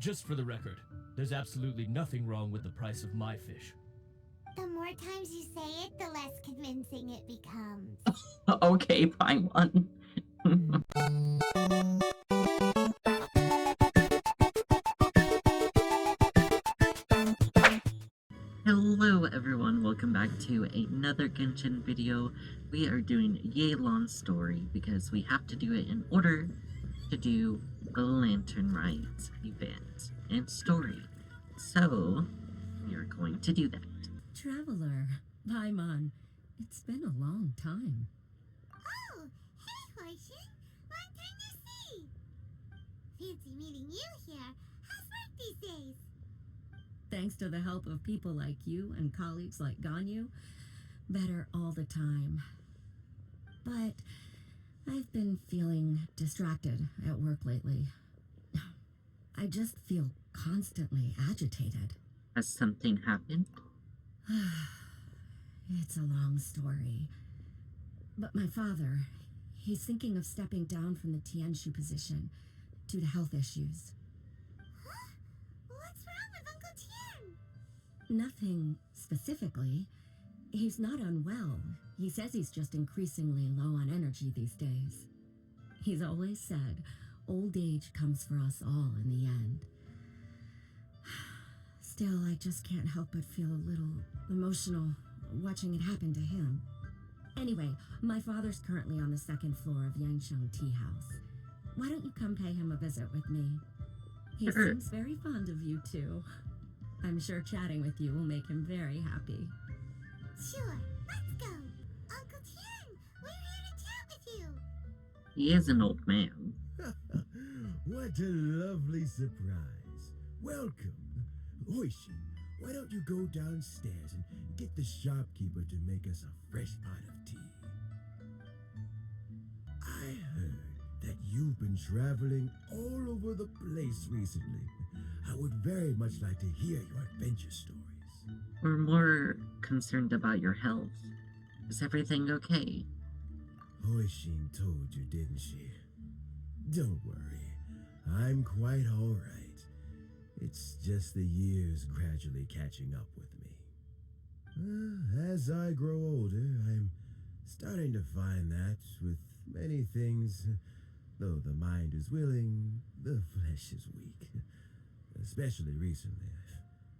Just for the record, there's absolutely nothing wrong with the price of my fish. The more times you say it, the less convincing it becomes. Okay, fine one. Hello everyone, welcome back to another Genshin video. We are doing Yelan's story because we have to do it in order to do the Lantern Rites event and story. So, we are going to do that. Traveler, Paimon, it's been a long time. Oh, hey, Horshin. Long time no see. Fancy meeting you here. How's work these days? Thanks to the help of people like you and colleagues like Ganyu, better all the time. But I've been feeling distracted at work lately. I just feel constantly agitated. Has something happened? It's a long story. But my father, he's thinking of stepping down from the Tianshu position due to health issues. Huh? What's wrong with Uncle Tian? Nothing specifically. He's not unwell. He says he's just increasingly low on energy these days. He's always said, old age comes for us all in the end. Still, I just can't help but feel a little emotional watching it happen to him. Anyway, my father's currently on the second floor of Yangsheng Tea House. Why don't you come pay him a visit with me? He seems very fond of you too. I'm sure chatting with you will make him very happy. Sure, let's go. Uncle Tian, we're here to chat with you. He is an old man. What a lovely surprise. Welcome. Hoishi, why don't you go downstairs and get the shopkeeper to make us a fresh pot of tea? I heard that you've been traveling all over the place recently. I would very much like to hear your adventure stories. We're more concerned about your health. Is everything okay? Hoishin told you, didn't she? Don't worry. I'm quite all right. It's just the years gradually catching up with me. As I grow older, I'm starting to find that with many things, though the mind is willing, the flesh is weak. Especially recently,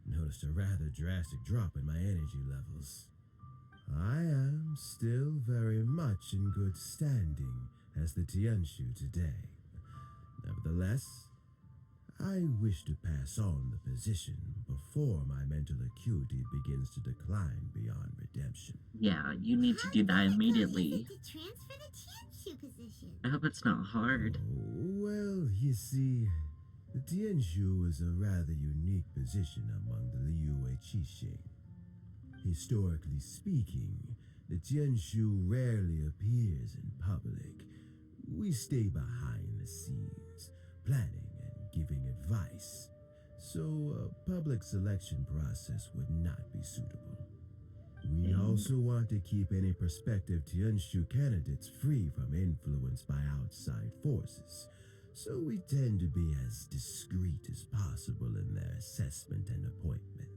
I've noticed a rather drastic drop in my energy levels. I am still very much in good standing as the Tianshu today. Nevertheless, I wish to pass on the position before my mental acuity begins to decline beyond redemption. Yeah, you need to do that immediately. To transfer the Tianshu position? I hope it's not hard. Oh, well, you see, the Tianshu is a rather unique position among the Liyue Qixing. Historically speaking, the Tianshu rarely appears in public. We stay behind the scenes, planning giving advice, so a public selection process would not be suitable. We also want to keep any prospective Tianshu candidates free from influence by outside forces, so we tend to be as discreet as possible in their assessment and appointment.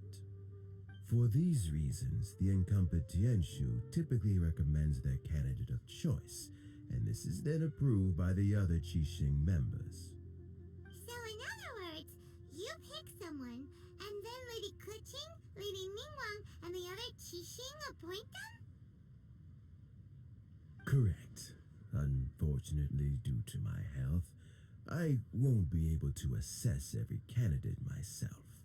For these reasons, the incumbent Tianshu typically recommends their candidate of choice, and this is then approved by the other Qixing members. You pick someone, and then Lady Qixing, Lady Ningguang, and the other Qixing appoint them? Correct. Unfortunately, due to my health, I won't be able to assess every candidate myself.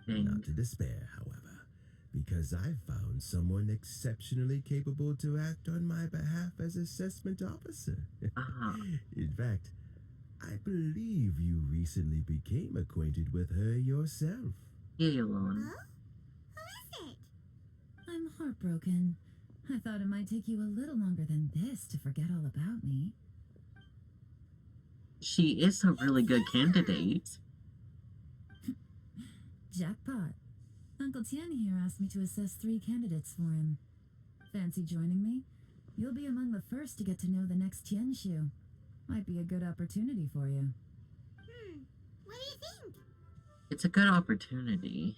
Not to despair, however, because I found someone exceptionally capable to act on my behalf as assessment officer. In fact, I believe you recently became acquainted with her yourself. Yelan. Huh? Who is it? I'm heartbroken. I thought it might take you a little longer than this to forget all about me. She is a really good candidate. Jackpot. Uncle Tian here asked me to assess 3 candidates for him. Fancy joining me? You'll be among the first to get to know the next Tianshu. Might be a good opportunity for you. What do you think? It's a good opportunity.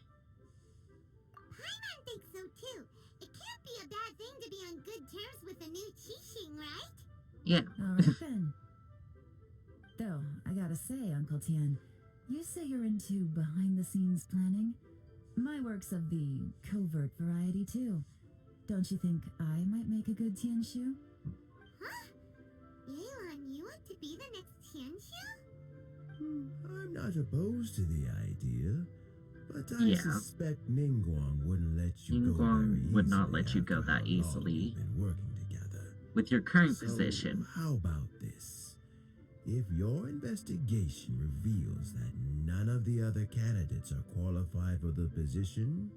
Paimon thinks so too. It can't be a bad thing to be on good terms with the new Qixing, right? Yeah. Alright then. Though, I gotta say, Uncle Tian, you say you're into behind-the-scenes planning? My work's of the covert variety too. Don't you think I might make a good Tianshu? Huh? Yelan, you want to be the next Tianshu? I'm not opposed to the idea, but I Yeah. suspect Ningguang wouldn't let you go very Ningguang would not easily let you go after that how long easily. you've been working together. With your current So, position. how about this? If your investigation reveals that none of the other candidates are qualified for the position,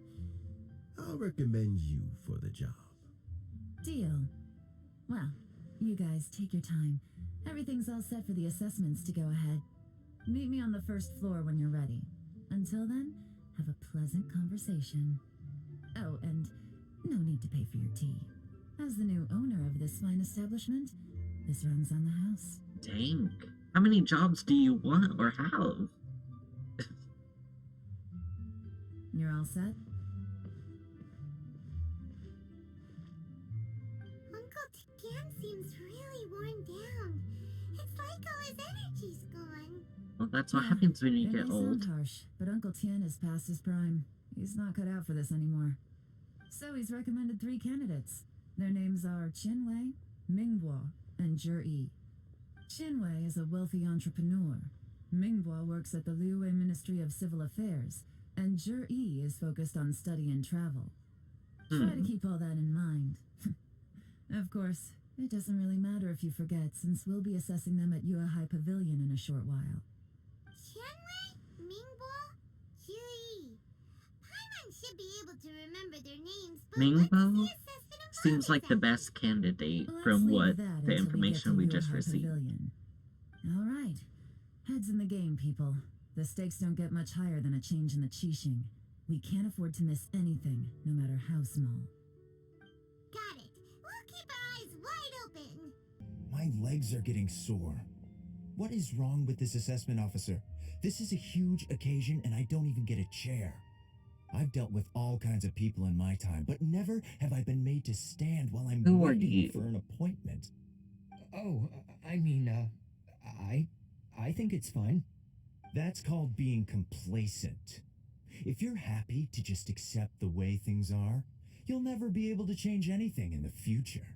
I'll recommend you for the job. Deal. Well, you guys take your time. Everything's all set for the assessments to go ahead. Meet me on the first floor when you're ready. Until then, have a pleasant conversation. Oh, and no need to pay for your tea. As the new owner of this fine establishment, this runs on the house. Dang. How many jobs do you want or have? You're all set? Uncle Tian seems really worn down. It's like all his energy's gone. Well, that's what Yeah, happens when you it get may old. sound harsh, but Uncle Tian is past his prime. He's not cut out for this anymore. So he's recommended 3 candidates. Their names are Qinwei, Mingguo, and Zhi. Qinwei is a wealthy entrepreneur. Mingguo works at the Liyue Ministry of Civil Affairs, and Zhi is focused on study and travel. Try to keep all that in mind. Of course, it doesn't really matter if you forget, since we'll be assessing them at Yuehai Pavilion in a short while. Qianwei, Mingguo, Zhi. Paimon should be able to remember their names, but what's the Mingguo assessment about seems like the exactly? best candidate Let's from leave what that the until information we get to just Yuehai received. Pavilion. All right. Heads in the game, people. The stakes don't get much higher than a change in the Qixing. We can't afford to miss anything, no matter how small. Got it. We'll keep our eyes wide open. My legs are getting sore. What is wrong with this assessment officer? This is a huge occasion and I don't even get a chair. I've dealt with all kinds of people in my time, but never have I been made to stand while I'm Who are waiting you? for an appointment. Oh, I mean, I think it's fine. That's called being complacent. If you're happy to just accept the way things are, you'll never be able to change anything in the future.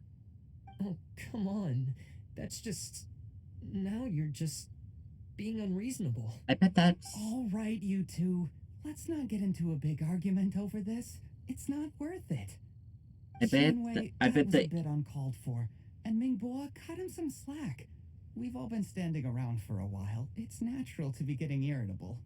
Oh, come on. That's just... Now you're just being unreasonable. I bet that's... All right, you two. Let's not get into a big argument over this. It's not worth it. I bet Shanwei, I that bet was a that bit uncalled for. And Mingboa cut him some slack. We've all been standing around for a while. It's natural to be getting irritable.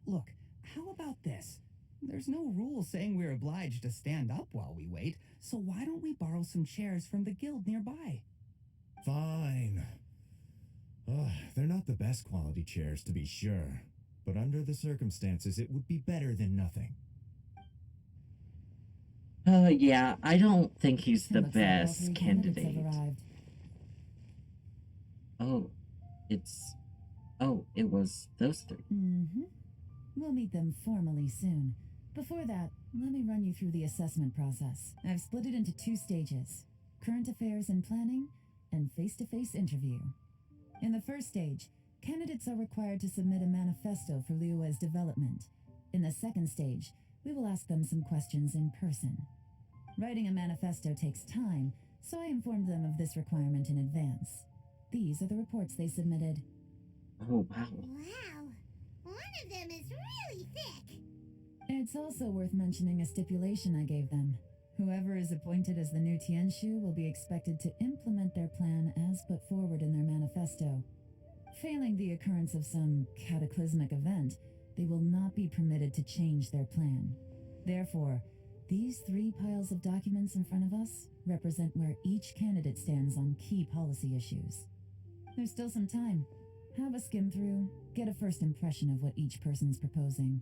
Look, how about this? There's no rule saying we're obliged to stand up while we wait, so why don't we borrow some chairs from the guild nearby? Fine. They're not the best quality chairs, to be sure. But under the circumstances, it would be better than nothing. yeah, I don't think he's the Looks like all best 3 candidates have candidate. arrived. Oh, it's... Oh, it was those 3. Mm-hmm. We'll meet them formally soon. Before that, let me run you through the assessment process. I've split it into 2 stages: current affairs and planning, and face-to-face interview. In the first stage, candidates are required to submit a manifesto for Liyue's development. In the second stage, we will ask them some questions in person. Writing a manifesto takes time, so I informed them of this requirement in advance. These are the reports they submitted. Oh, wow. Wow. One of them is really thick. It's also worth mentioning a stipulation I gave them. Whoever is appointed as the new Tianshu will be expected to implement their plan as put forward in their manifesto. Failing the occurrence of some cataclysmic event, they will not be permitted to change their plan. Therefore, these 3 piles of documents in front of us represent where each candidate stands on key policy issues. There's still some time. Have a skim through, get a first impression of what each person's proposing.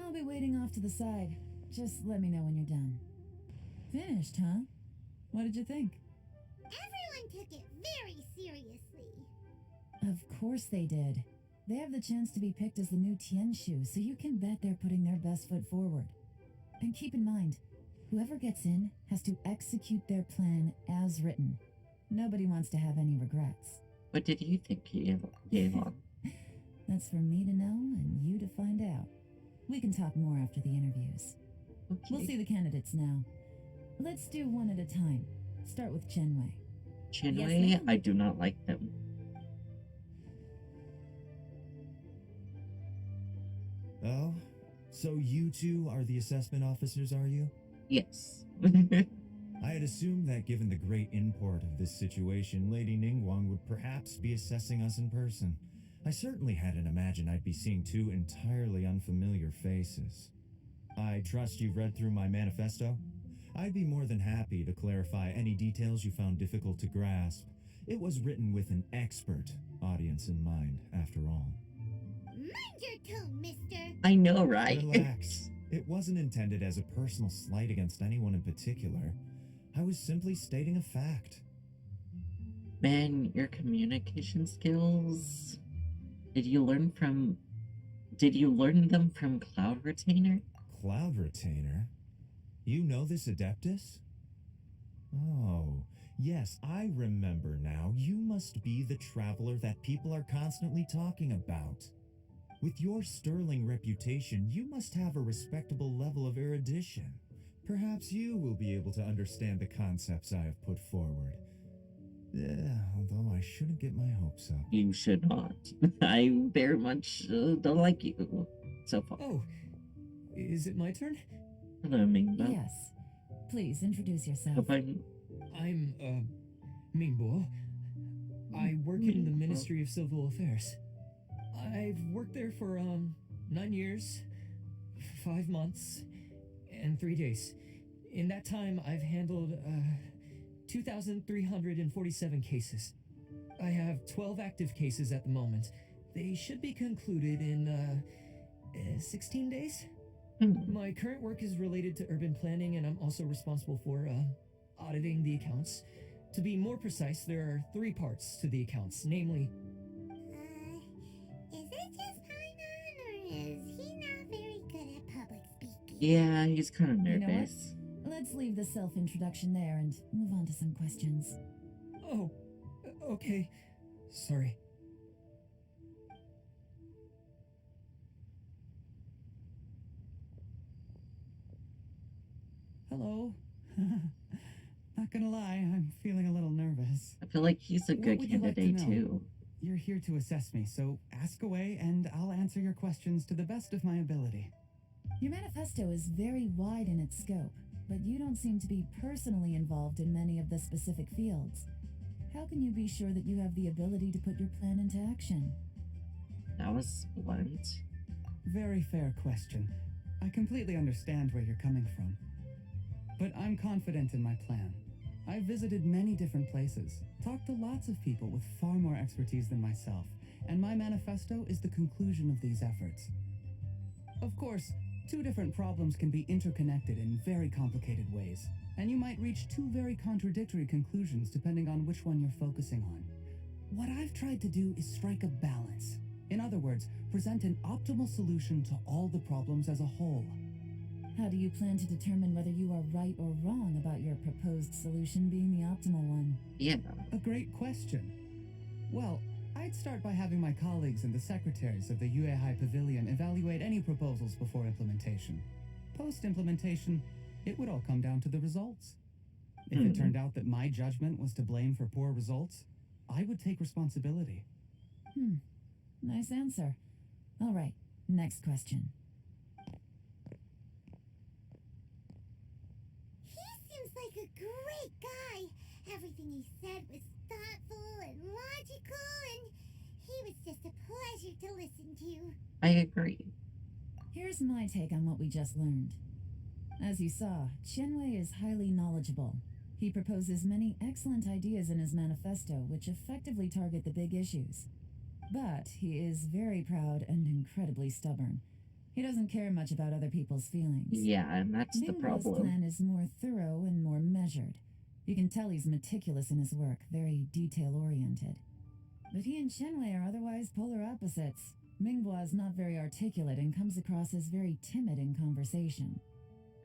I'll be waiting off to the side. Just let me know when you're done. Finished, huh? What did you think? Everyone took it very seriously. Of course they did. They have the chance to be picked as the new Tianshu, so you can bet they're putting their best foot forward. And keep in mind, whoever gets in has to execute their plan as written. Nobody wants to have any regrets. What did you think, Yelan? That's for me to know and you to find out. We can talk more after the interviews. Okay. We'll see the candidates now. Let's do one at a time. Start with Chenwei. Chenwei, Yes, I do not like them. Oh? So you two are the assessment officers, are you? Yes. I had assumed that given the great import of this situation, Lady Ningguang would perhaps be assessing us in person. I certainly hadn't imagined I'd be seeing two entirely unfamiliar faces. I trust you've read through my manifesto? I'd be more than happy to clarify any details you found difficult to grasp. It was written with an expert audience in mind, after all. Mind your tone, mister. I know, right? Relax. It wasn't intended as a personal slight against anyone in particular. I was simply stating a fact. Man, your communication skills... Did you learn them from Cloud Retainer? Cloud Retainer? You know this Adeptus? Oh, yes, I remember now. You must be the traveler that people are constantly talking about. With your sterling reputation, you must have a respectable level of erudition. Perhaps you will be able to understand the concepts I have put forward. Although I shouldn't get my hopes up. You should not. I very much don't like you so far. Oh, is it my turn? Hello, Mingbo. Yes. Please introduce yourself. Hope I'm... I'm, Mingbo. I work in the Ministry of Civil Affairs. I've worked there for, 9 years, 5 months, and 3 days. In that time, I've handled, 2,347 cases. I have 12 active cases at the moment. They should be concluded in, 16 days? My current work is related to urban planning, and I'm also responsible for, auditing the accounts. To be more precise, there are 3 parts to the accounts, namely... Is it just Paimon, or is he not very good at public speaking? Yeah, he's kind of You know what? nervous. Let's leave the self-introduction there and move on to some questions. Oh, okay. Sorry. Hello. Not gonna lie, I'm feeling a little nervous. I feel like he's a What good would you like to candidate, know? too. You're here to assess me, so ask away and I'll answer your questions to the best of my ability. Your manifesto is very wide in its scope, but you don't seem to be personally involved in many of the specific fields. How can you be sure that you have the ability to put your plan into action? That was blunt. Very fair question. I completely understand where you're coming from. But I'm confident in my plan. I've visited many different places, talked to lots of people with far more expertise than myself, and my manifesto is the conclusion of these efforts. Of course, 2 different problems can be interconnected in very complicated ways, and you might reach 2 very contradictory conclusions depending on which one you're focusing on. What I've tried to do is strike a balance. In other words, present an optimal solution to all the problems as a whole. How do you plan to determine whether you are right or wrong about your proposed solution being the optimal one? Yeah. A great question. Well, I'd start by having my colleagues and the secretaries of the Yue Pavilion evaluate any proposals before implementation. Post-implementation, it would all come down to the results. If it turned out that my judgment was to blame for poor results, I would take responsibility. Nice answer. All right, next question. He seems like a great guy. Everything he said was thoughtful and logical, and he was just a pleasure to listen to. I agree. Here's my take on what we just learned. As you saw, Chenwei is highly knowledgeable. He proposes many excellent ideas in his manifesto, which effectively target the big issues. But he is very proud and incredibly stubborn. He doesn't care much about other people's feelings. Yeah, and that's the Ningguo's problem. plan is more thorough and more measured. You can tell he's meticulous in his work, very detail-oriented. But he and Shenwei are otherwise polar opposites. Minghua is not very articulate and comes across as very timid in conversation.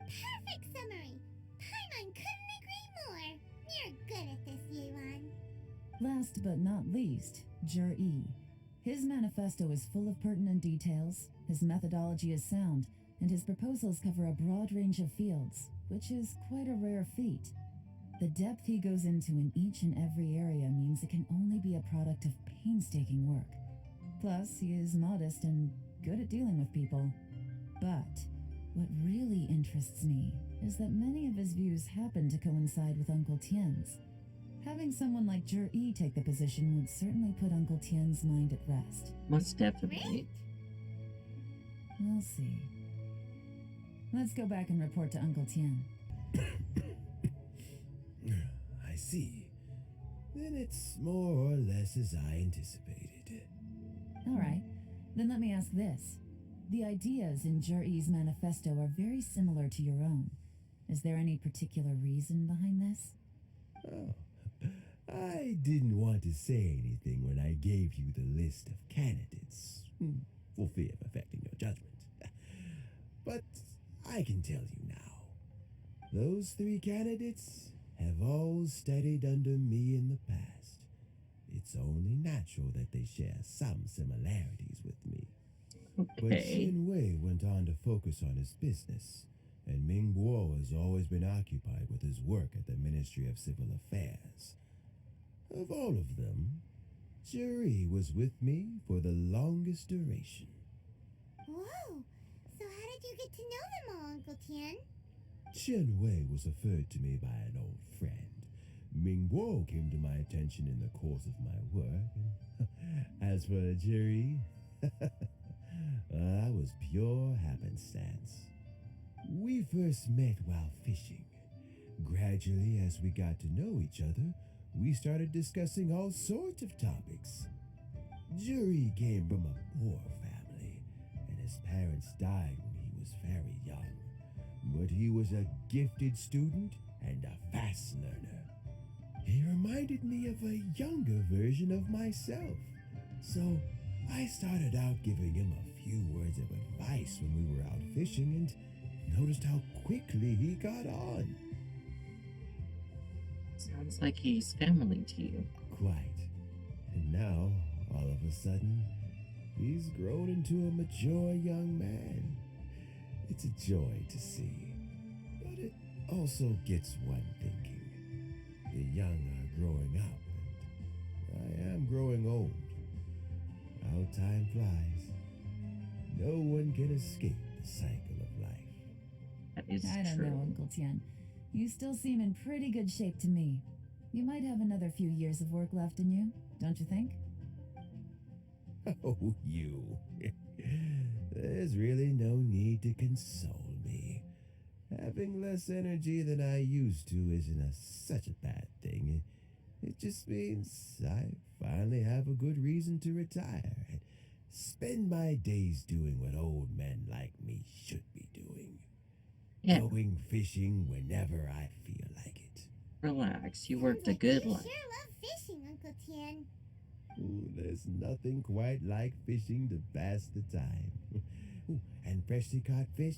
Perfect summary. Paimon couldn't agree more. You're good at this, Yelan. Last but not least, Jur-E. His manifesto is full of pertinent details, his methodology is sound, and his proposals cover a broad range of fields, which is quite a rare feat. The depth he goes into in each and every area means it can only be a product of painstaking work. Plus, he is modest and good at dealing with people. But what really interests me is that many of his views happen to coincide with Uncle Tien's. Having someone like Jur-E take the position would certainly put Uncle Tien's mind at rest. Most definitely. We'll see. Let's go back and report to Uncle Tien. I see. Then it's more or less as I anticipated. All right, then let me ask this. The ideas in Jur-E's manifesto are very similar to your own. Is there any particular reason behind this? Oh, I didn't want to say anything when I gave you the list of candidates, for fear of affecting your judgment. But I can tell you now. Those 3 candidates have all studied under me in the past. It's only natural that they share some similarities with me. But Okay. Shenwei went on to focus on his business, and Mingbo has always been occupied with his work at the Ministry of Civil Affairs. Of all of them, Juri was with me for the longest duration. Whoa! So how did you get to know them all, Uncle Tien? Shenwei was referred to me by an old friend. Mingbo came to my attention in the course of my work. As for Juri, I was pure happenstance. We first met while fishing. Gradually, as we got to know each other, we started discussing all sorts of topics. Juri came from a poor family, and his parents died when he was very young. But he was a gifted student and a fast learner. He reminded me of a younger version of myself. So I started out giving him a few words of advice when we were out fishing and noticed how quickly he got on. Sounds like he's family to you. Quite. And now, all of a sudden, he's grown into a mature young man. It's a joy to see. But it also gets one thinking. The young are growing up, and I am growing old. How time flies. No one can escape the cycle of life. That is I don't true. know, Uncle Tien. You still seem in pretty good shape to me. You might have another few years of work left in you, don't you think? Oh, you. There's really no need to console me. Having less energy than I used to isn't such a bad thing. It just means I finally have a good reason to retire and spend my days doing what old men like me should be doing. Yeah, Going fishing whenever I feel like it. relax. You Sounds worked a like good you life. sure love fishing, Uncle Tien. Ooh, there's nothing quite like fishing to pass the time. Ooh, and freshly caught fish,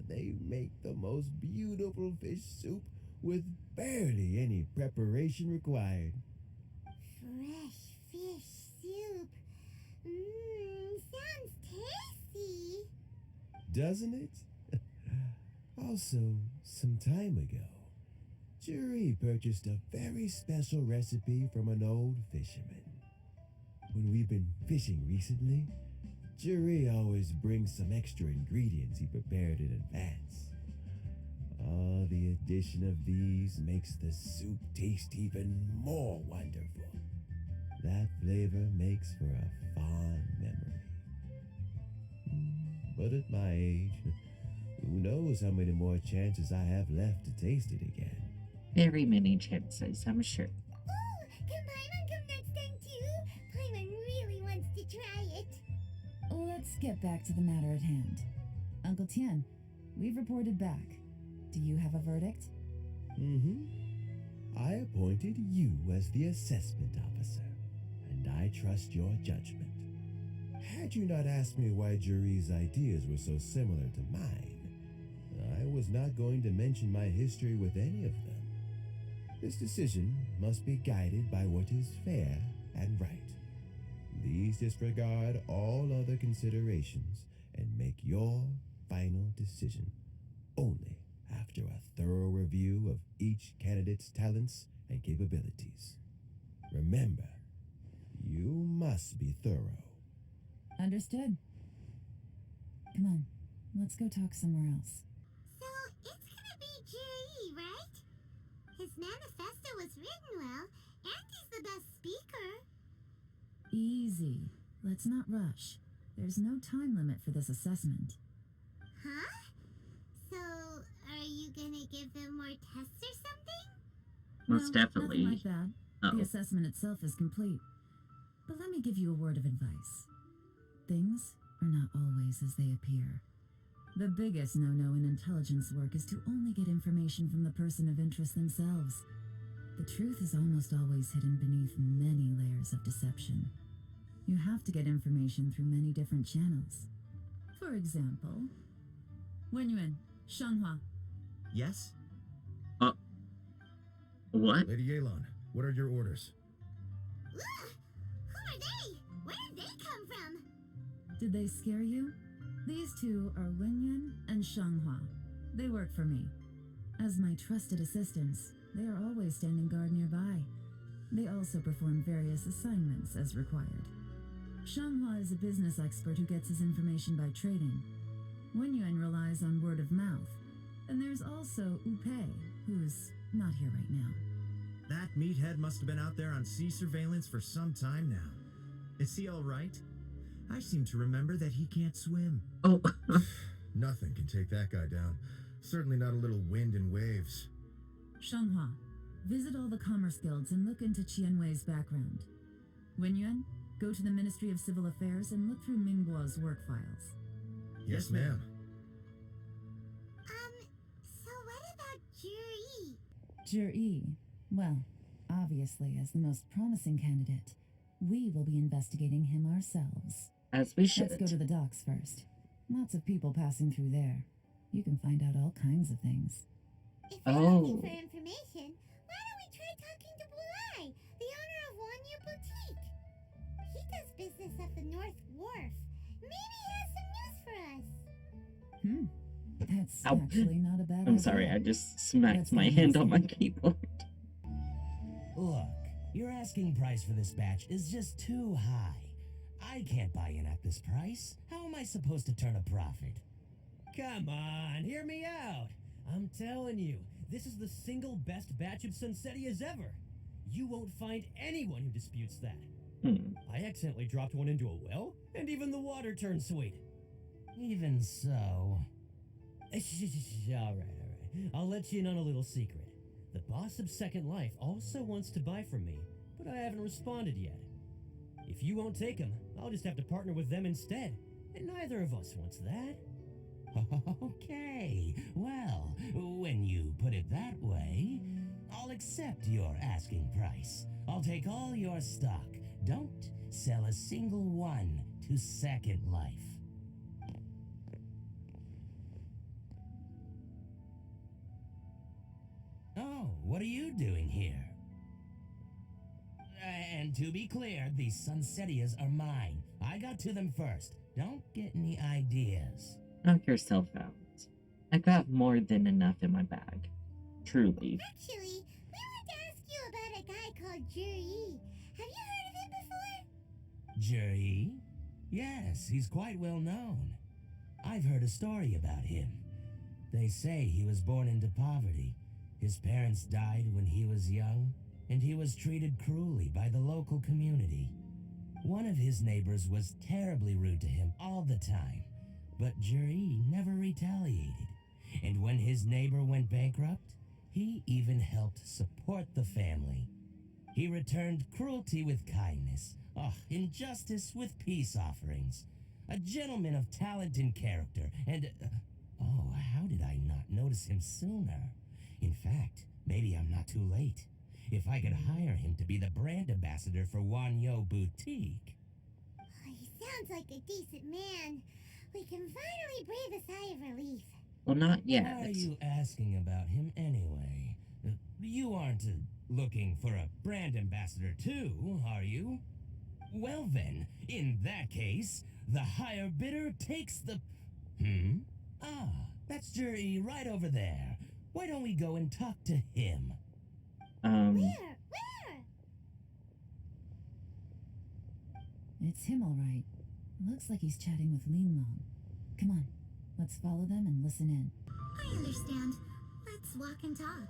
they make the most beautiful fish soup with barely any preparation required. Fresh fish soup. Sounds tasty. Doesn't it? Also, some time ago, Juri purchased a very special recipe from an old fisherman. When we've been fishing recently, Juri always brings some extra ingredients he prepared in advance. Oh, the addition of these makes the soup taste even more wonderful. That flavor makes for a fond memory. But at my age, who knows how many more chances I have left to taste it again. Very many chances, I'm sure. Ooh, can Paimon come next time too? Paimon really wants to try it. Let's get back to the matter at hand. Uncle Tien, we've reported back. Do you have a verdict? I appointed you as the assessment officer. I trust your judgment. Had you not asked me why Juri's ideas were so similar to mine, I was not going to mention my history with any of them. This decision must be guided by what is fair and right. Please disregard all other considerations and make your final decision only after a thorough review of each candidate's talents and capabilities. Remember, you must be thorough. Understood. Come on, let's go talk somewhere else. So, it's gonna be Juri, right? His manifesto was written well, and he's the best speaker. Easy. Let's not rush. There's no time limit for this assessment. Huh? So, are you gonna give them more tests or something? Most No, definitely. nothing like that. Uh-oh. The assessment itself is complete. But let me give you a word of advice. Things are not always as they appear. The biggest no-no in intelligence work is to only get information from the person of interest themselves. The truth is almost always hidden beneath many layers of deception. You have to get information through many different channels. For example, Wenyuan, Shanghua. Yes? What? Lady Yelan, what are your orders? Ugh! Who are they? Where did they come from? Did they scare you? These two are Wenyuan and Shanghua. They work for me. As my trusted assistants, they are always standing guard nearby. They also perform various assignments as required. Shanghua is a business expert who gets his information by trading. Wenyuan relies on word of mouth. And there's also Upei, who's not here right now. That meathead must have been out there on sea surveillance for some time now. Is he all right? I seem to remember that he can't swim. Oh. Nothing can take that guy down. Certainly not a little wind and waves. Shanghua, visit all the commerce guilds and look into Qianwei's background. Wenyuan, go to the Ministry of Civil Affairs and look through Mingguo's work files. Yes, ma'am. So what about Juri? Juri, well, obviously as the most promising candidate, we will be investigating him ourselves. As we should. Let's go to the docks first. Lots of people passing through there. You can find out all kinds of things. If you're looking for information, why don't we try talking to Bulai, the owner of Wanyu Boutique? He does business at the North Wharf. Maybe he has some news for us. That's Ow. actually not a bad idea. I'm sorry, I just smacked Let's my go hand easy. on my keyboard. Look, your asking price for this batch is just too high. I can't buy in at this price. How am I supposed to turn a profit? Come on, hear me out. I'm telling you, this is the single best batch of Sunsetias ever. You won't find anyone who disputes that. I accidentally dropped one into a well, and even the water turned sweet. Even so... Alright. I'll let you in on a little secret. The boss of Second Life also wants to buy from me, but I haven't responded yet. If you won't take him, I'll just have to partner with them instead. And neither of us wants that. Okay, well, when you put it that way, I'll accept your asking price. I'll take all your stock. Don't sell a single one to Second Life. Oh, what are you doing here? And to be clear, these Sunsetias are mine. I got to them first. Don't get any ideas. Knock yourself out. I got more than enough in my bag. Truly. Actually, we want to ask you about a guy called Juri. Have you heard of him before? Juri? Yes, he's quite well known. I've heard a story about him. They say he was born into poverty. His parents died when he was young, and he was treated cruelly by the local community. One of his neighbors was terribly rude to him all the time, but Juri never retaliated. And when his neighbor went bankrupt, he even helped support the family. He returned cruelty with kindness, injustice with peace offerings. A gentleman of talent and character, and... how did I not notice him sooner? In fact, maybe I'm not too late. if I could hire him to be the brand ambassador for Wanyo Boutique. Oh, he sounds like a decent man. We can finally breathe a sigh of relief. Well, not yet. Why are you asking about him anyway? You aren't looking for a brand ambassador too, are you? Well then, in that case, the higher bidder takes the... Ah, that's Jury right over there. Why don't we go and talk to him? Where? It's him, all right. Looks like he's chatting with Linlong. Come on, let's follow them and listen in. I understand. Let's walk and talk.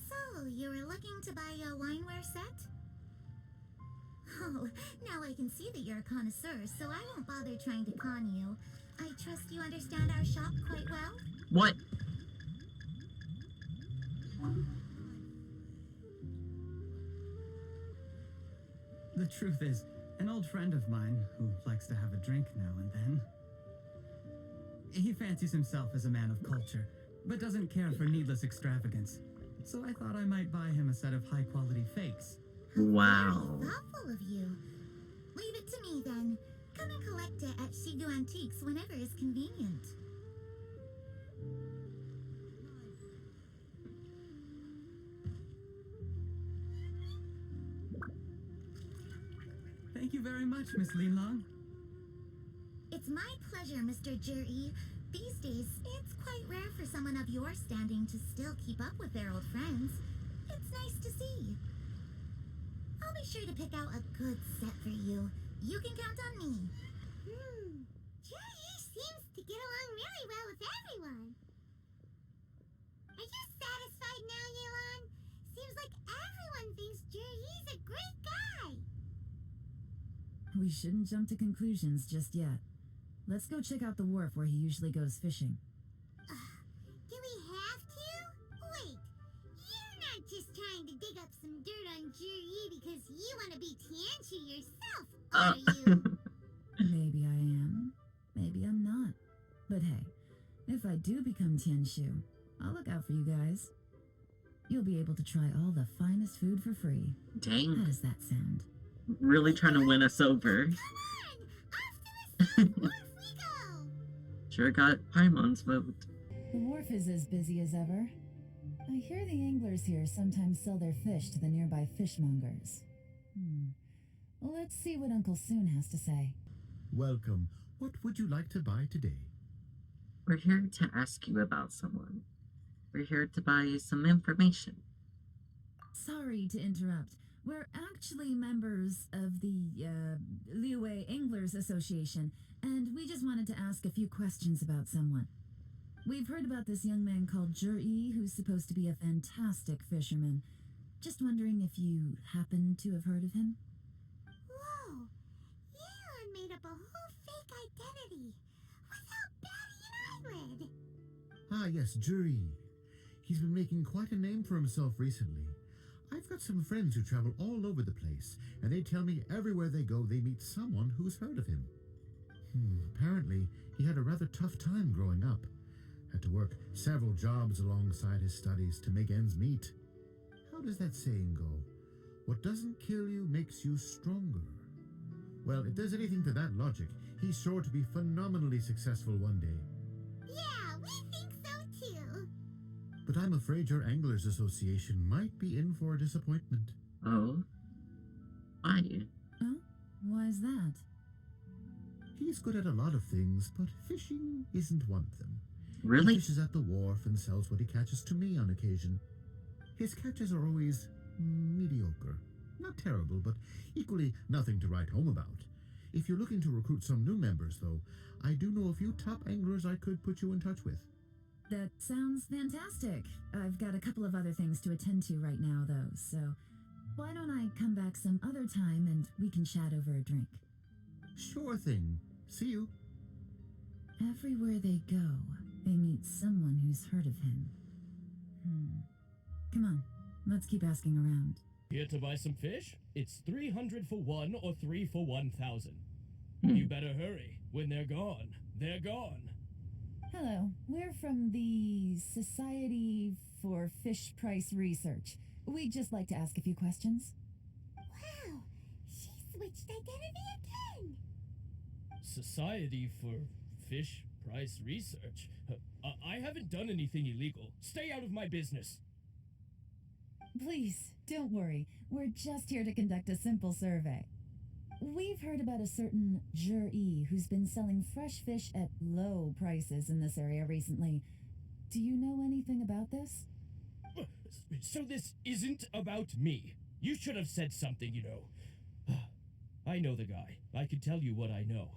So, you were looking to buy a wineware set? Oh, now I can see that you're a connoisseur, so I won't bother trying to con you. I trust you understand our shop quite well? What? The truth is, an old friend of mine who likes to have a drink now and then. He fancies himself as a man of culture, but doesn't care for needless extravagance. So I thought I might buy him a set of high-quality fakes. Wow. Very thoughtful of you. Leave it to me then. Come and collect it at Shigu Antiques whenever is convenient. Thank you very much, Miss Linlong. It's my pleasure, Mr. Juri. These days, it's quite rare for someone of your standing to still keep up with their old friends. It's nice to see. I'll be sure to pick out a good set for you. You can count on me. Juri seems to get along really well with everyone. Are you satisfied now, Yelan? Seems like everyone thinks Juri's a great guy. We shouldn't jump to conclusions just yet. Let's go check out the wharf where he usually goes fishing. Do we have to? Wait, you're not just trying to dig up some dirt on Juri because you want to be Tianshu yourself, are you? Maybe I am. Maybe I'm not. But hey, if I do become Tianshu, I'll look out for you guys. You'll be able to try all the finest food for free. Dang. How does that sound? Really trying to win us over. Come on! Off to the wharf we go! Sure got Paimon's vote. The wharf is as busy as ever. I hear the anglers here sometimes sell their fish to the nearby fishmongers. Let's see what Uncle Soon has to say. Welcome. What would you like to buy today? We're here to ask you about someone. We're here to buy you some information. Sorry to interrupt. We're actually members of the Liyue Anglers Association, and we just wanted to ask a few questions about someone. We've heard about this young man called Juri, who's supposed to be a fantastic fisherman. Just wondering if you happen to have heard of him? Whoa! Yelan made up a whole fake identity without batting an eyelid. Ah, yes, Jury. He's been making quite a name for himself recently. I've got some friends who travel all over the place, and they tell me everywhere they go they meet someone who's heard of him. Apparently, he had a rather tough time growing up. Had to work several jobs alongside his studies to make ends meet. How does that saying go? What doesn't kill you makes you stronger. Well, if there's anything to that logic, he's sure to be phenomenally successful one day. Yeah, we think so too. But I'm afraid your Anglers Association might be in for a disappointment. Oh? Why? Oh? Why is that? He's good at a lot of things, but fishing isn't one of them. Really? He fishes at the wharf and sells what he catches to me on occasion. His catches are always mediocre. Not terrible, but equally nothing to write home about. If you're looking to recruit some new members, though, I do know a few top anglers I could put you in touch with. That sounds fantastic. I've got a couple of other things to attend to right now, though, so why don't I come back some other time and we can chat over a drink? Sure thing. See you. Everywhere they go, they meet someone who's heard of him. Come on, let's keep asking around. Here to buy some fish? It's 300 for one or 3 for 1,000. You better hurry. When they're gone, they're gone. Hello, we're from the Society for Fish Price Research. We'd just like to ask a few questions. Wow, she switched identity again. Society for Fish Price Research? I haven't done anything illegal. Stay out of my business. Please, don't worry. We're just here to conduct a simple survey. We've heard about a certain Jur-E who's been selling fresh fish at low prices in this area recently. Do you know anything about this? So this isn't about me. You should have said something, you know. I know the guy. I can tell you what I know.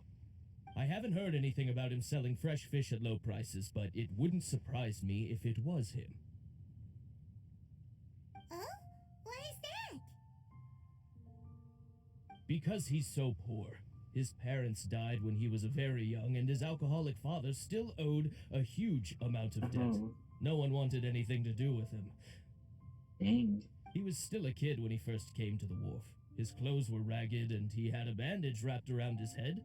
I haven't heard anything about him selling fresh fish at low prices, but it wouldn't surprise me if it was him. Oh? Why is that? Because he's so poor. His parents died when he was very young, and his alcoholic father still owed a huge amount of debt. Oh, No one wanted anything to do with him. dang. He was still a kid when he first came to the wharf. His clothes were ragged, and he had a bandage wrapped around his head.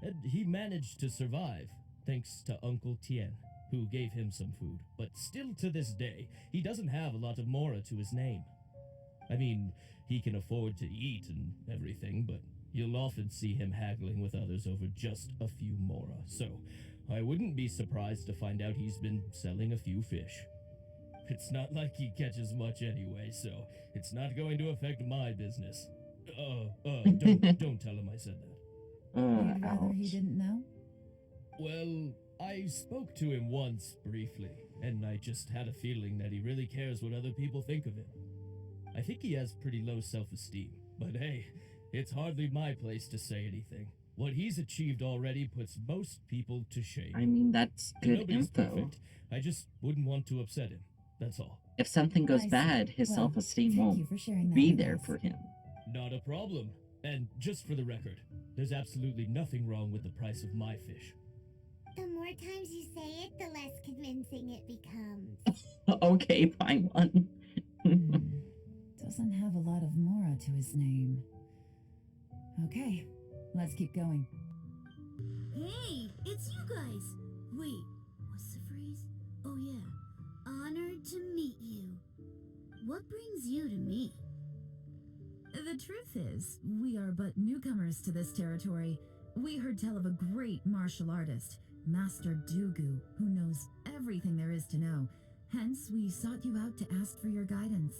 And he managed to survive, thanks to Uncle Tien, who gave him some food. But still to this day, he doesn't have a lot of mora to his name. I mean, he can afford to eat and everything, but you'll often see him haggling with others over just a few mora. So, I wouldn't be surprised to find out he's been selling a few fish. It's not like he catches much anyway, so it's not going to affect my business. Don't tell him I said that. You'd rather he Ouch. didn't know? Well, I spoke to him once briefly, and I just had a feeling that he really cares what other people think of him. I think he has pretty low self-esteem, but hey, it's hardly my place to say anything. What he's achieved already puts most people to shame. I mean, that's And good nobody's info. perfect. I just wouldn't want to upset him. That's all. If something goes I see. bad, his Well, self-esteem thank won't you for sharing that be with there us. for him. Not a problem. And just for the record, there's absolutely nothing wrong with the price of my fish. The more times you say it, the less convincing it becomes. Okay, fine one. Doesn't have a lot of mora to his name. Okay, let's keep going. Hey, it's you guys. Wait, what's the phrase? Oh yeah, honored to meet you. What brings you to me? The truth is, we are but newcomers to this territory. We heard tell of a great martial artist, Master Dugu, who knows everything there is to know. Hence, we sought you out to ask for your guidance.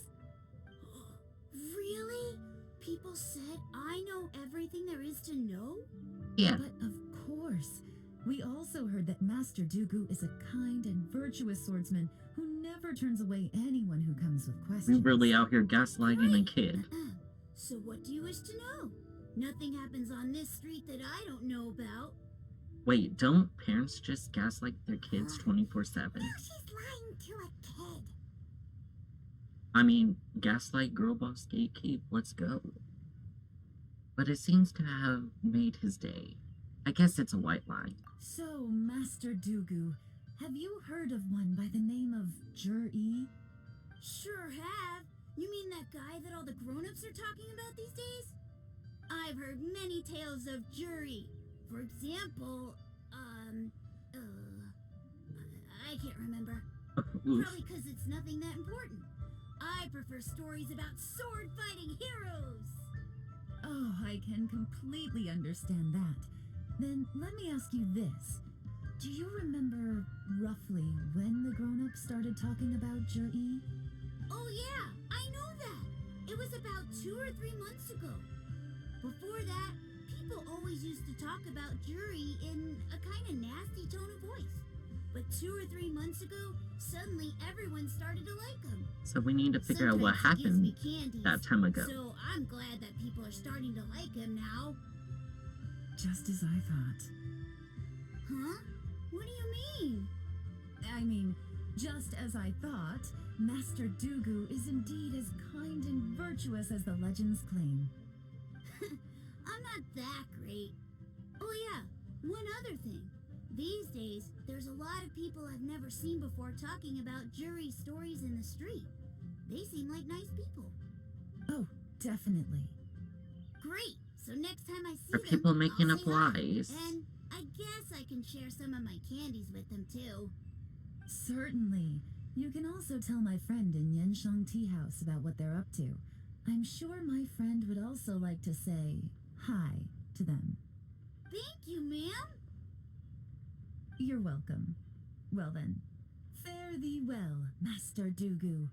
Really? People said I know everything there is to know? Yeah, But of course, we also heard that Master Dugu is a kind and virtuous swordsman who never turns away anyone who comes with we questions. really out here gaslighting a kid. So what do you wish to know? Nothing happens on this street that I don't know about. Wait, don't parents just gaslight their kids 24/7? Now she's lying to a kid. I mean, gaslight, girl boss, gatekeep, let's go. But it seems to have made his day. I guess it's a white lie. So, Master Dugu, have you heard of one by the name of Jur-E? Sure have. You mean that guy that all the grown-ups are talking about these days? I've heard many tales of jury. For example, I can't remember. Oof. Probably because it's nothing that important. I prefer stories about sword-fighting heroes. Oh, I can completely understand that. Then let me ask you this. Do you remember roughly when the grown-ups started talking about Jur-E? Oh yeah, I know that. It was about 2 or 3 months ago. Before that, people always used to talk about jury in a kind of nasty tone of voice. But 2 or 3 months ago, suddenly everyone started to like him. So we need to figure out what Sometimes he gives me happened candies, that time ago. So I'm glad that people are starting to like him now. Just as I thought. Huh? What do you mean? I mean, just as I thought, Master Dugu is indeed as kind and virtuous as the legends claim. I'm not that great. Oh yeah, one other thing. These days, there's a lot of people I've never seen before talking about jury stories in the street. They seem like nice people. Oh, definitely. Great, So next time I see For them, people making I'll up say hi. lies. And I guess I can share some of my candies with them too. Certainly. You can also tell my friend in Yenshang Tea House about what they're up to. I'm sure my friend would also like to say hi to them. Thank you, ma'am. You're welcome. Well then, fare thee well, Master Dugu.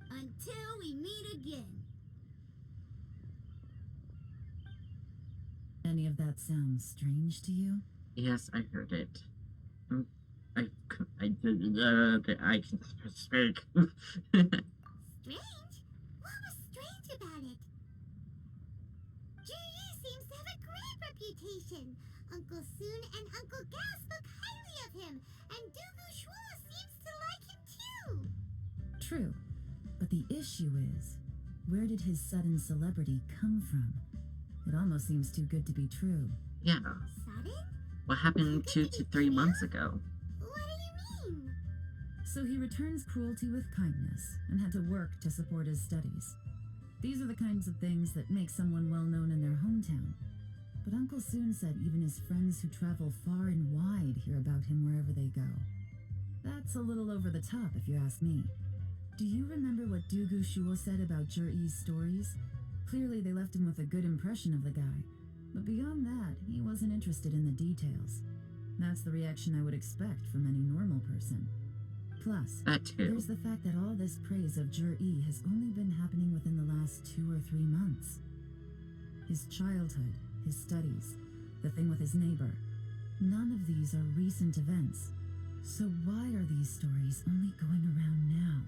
Until we meet again. Any of that sound strange to you? Yes, I heard it. I can speak. Strange? What was strange about it? Ji seems to have a great reputation. Uncle Soon and Uncle Gao spoke highly of him, and Dugu Shuo seems to like him too. True. But the issue is, where did his sudden celebrity come from? It almost seems too good to be true. Yeah. Sudden? What happened 2 to 3 months ago? What do you mean? So he returns cruelty with kindness and had to work to support his studies. These are the kinds of things that make someone well known in their hometown. But Uncle Soon said even his friends who travel far and wide hear about him wherever they go. That's a little over the top if you ask me. Do you remember what Dugu Shuo said about Zhiyi's stories? Clearly they left him with a good impression of the guy. But beyond that, he wasn't interested in the details. That's the reaction I would expect from any normal person. Plus, there's the fact that all this praise of Zhiyi has only been happening within the last 2 or 3 months. His childhood, his studies, the thing with his neighbor. None of these are recent events. So why are these stories only going around now?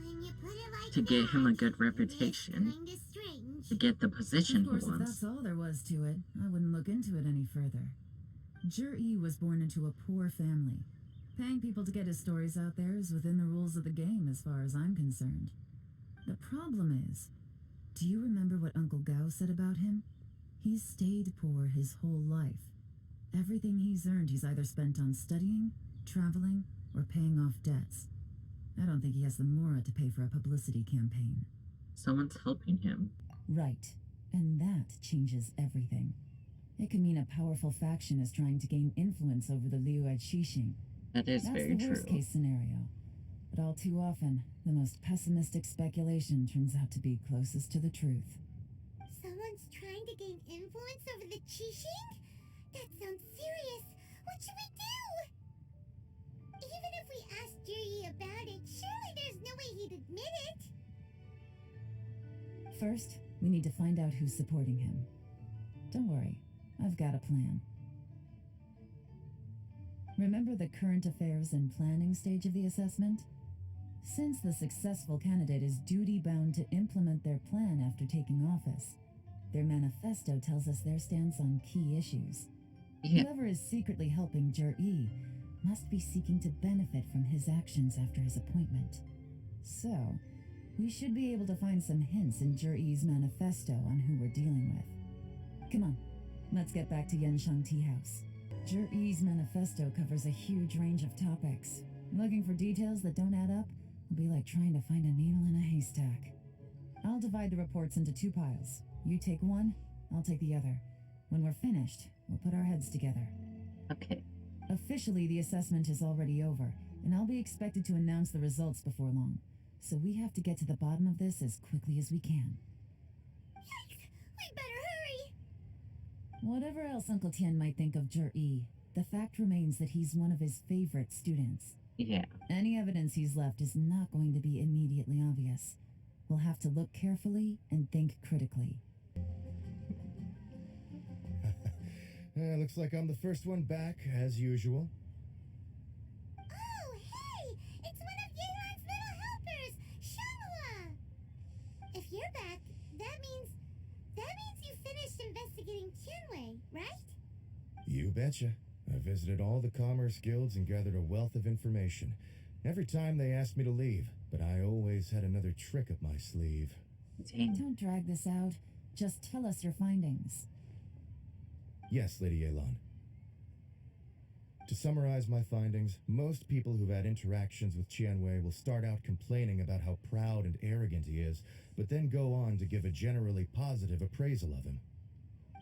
When you put it like To get him a that, good it's reputation. kinda strange. To get the position Of course, he if wants. that's all there was to it, I wouldn't look into it any further. Zhiyi was born into a poor family. Paying people to get his stories out there is within the rules of the game as far as I'm concerned. The problem is, do you remember what Uncle Gao said about him? He's stayed poor his whole life. Everything he's earned he's either spent on studying, traveling, or paying off debts. I don't think he has the mora to pay for a publicity campaign. Someone's helping him. Right. And that changes everything. It could mean a powerful faction is trying to gain influence over the Liyue Qixing. That is That's very the worst true. case scenario. But all too often, the most pessimistic speculation turns out to be closest to the truth. Someone's trying to gain influence over the Qixing? That sounds serious. What should we do? Even if we asked Zhiyi about it, surely there's no way he'd admit it. First, we need to find out who's supporting him. Don't worry, I've got a plan. Remember the current affairs and planning stage of the assessment? Since the successful candidate is duty-bound to implement their plan after taking office, their manifesto tells us their stance on key issues. Yeah. Whoever is secretly helping Zhiyi must be seeking to benefit from his actions after his appointment. So, we should be able to find some hints in Zhiyi's manifesto on who we're dealing with. Come on, let's get back to Yenshang Tea House. Zhiyi's manifesto covers a huge range of topics. Looking for details that don't add up will be like trying to find a needle in a haystack. I'll divide the reports into 2 piles. You take one, I'll take the other. When we're finished, we'll put our heads together. Okay. Officially, the assessment is already over, and I'll be expected to announce the results before long. So we have to get to the bottom of this as quickly as we can. Yikes! We better hurry! Whatever else Uncle Tian might think of Zhiyi, the fact remains that he's one of his favorite students. Yeah. Any evidence he's left is not going to be immediately obvious. We'll have to look carefully and think critically. Looks like I'm the first one back, as usual. Oh, hey! It's one of Yelan's little helpers, Shanghua! If you're back, that means you finished investigating Tianwei, right? You betcha. I visited all the commerce guilds and gathered a wealth of information. Every time they asked me to leave, but I always had another trick up my sleeve. Dang. Don't drag this out. Just tell us your findings. Yes, Lady Yelan. To summarize my findings, most people who've had interactions with Tianwei will start out complaining about how proud and arrogant he is, but then go on to give a generally positive appraisal of him.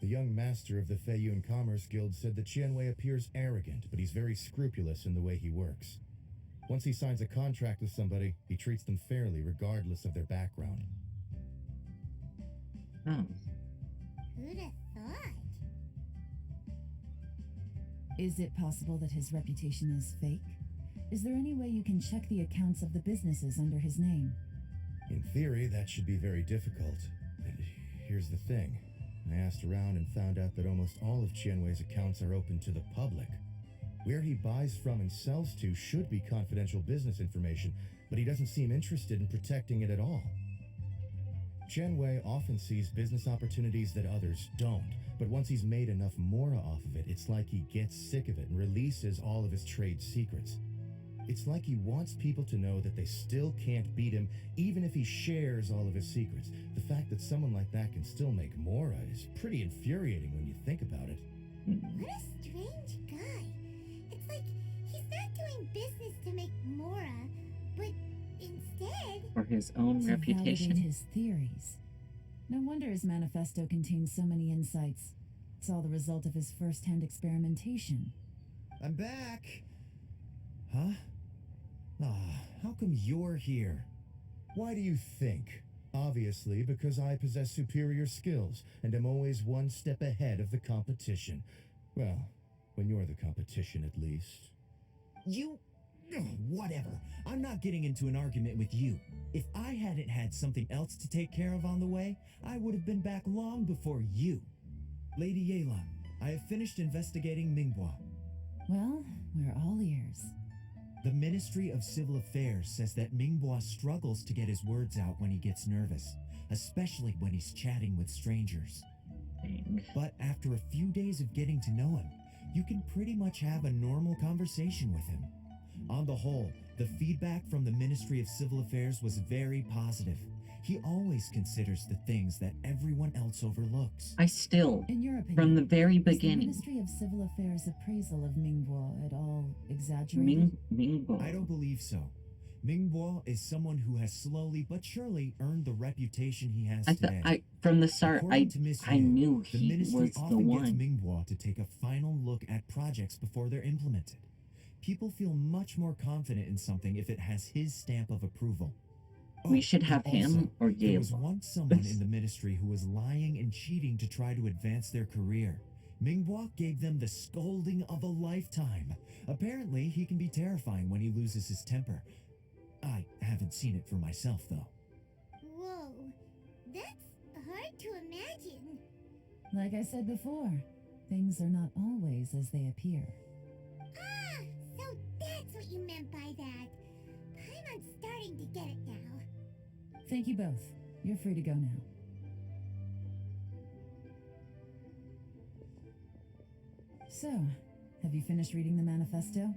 The young master of the Feiyun Commerce Guild said that Qianwei appears arrogant, but he's very scrupulous in the way he works. Once he signs a contract with somebody, he treats them fairly regardless of their background. Oh. Who'd have thought? Is it possible that his reputation is fake? Is there any way you can check the accounts of the businesses under his name? In theory, that should be very difficult. But here's the thing. I asked around and found out that almost all of Qianwei's accounts are open to the public. Where he buys from and sells to should be confidential business information, but he doesn't seem interested in protecting it at all. Qianwei often sees business opportunities that others don't, but once he's made enough mora off of it, it's like he gets sick of it and releases all of his trade secrets. It's like he wants people to know that they still can't beat him, even if he shares all of his secrets. The fact that someone like that can still make mora is pretty infuriating when you think about it. What a strange guy. It's like he's not doing business to make mora, but instead... For his own To reputation. validate his theories. No wonder his manifesto contains so many insights. It's all the result of his first-hand experimentation. I'm back! Huh? How come you're here? Why do you think? Obviously, because I possess superior skills and am always one step ahead of the competition. Well, when you're the competition, at least. You... Whatever. I'm not getting into an argument with you. If I hadn't had something else to take care of on the way, I would have been back long before you. Lady Yelan, I have finished investigating Minghua. Well, we're all ears. The Ministry of Civil Affairs says that Minghua struggles to get his words out when he gets nervous, especially when he's chatting with strangers. Dang. But after a few days of getting to know him, you can pretty much have a normal conversation with him. On the whole, the feedback from the Ministry of Civil Affairs was very positive. He always considers the things that everyone else overlooks. I still, In your opinion, from the very is the beginning, Ministry of Civil Affairs appraisal of Minghua at all exaggerated? Minghua. I don't believe so. Minghua is someone who has slowly but surely earned the reputation he has today. From the start, According to Miss I Yu, knew the he ministry was the often gets one. Minghua to take a final look at projects before they're implemented. People feel much more confident in something if it has his stamp of approval. We should have and him also, or there was Yelan. once someone in the ministry who was lying and cheating to try to advance their career. Minghua gave them the scolding of a lifetime. Apparently, he can be terrifying when he loses his temper. I haven't seen it for myself, though. Whoa, that's hard to imagine. Like I said before, things are not always as they appear. Ah, so that's what you meant by that. I'm starting to get it now. Thank you both. You're free to go now. So, have you finished reading the manifesto?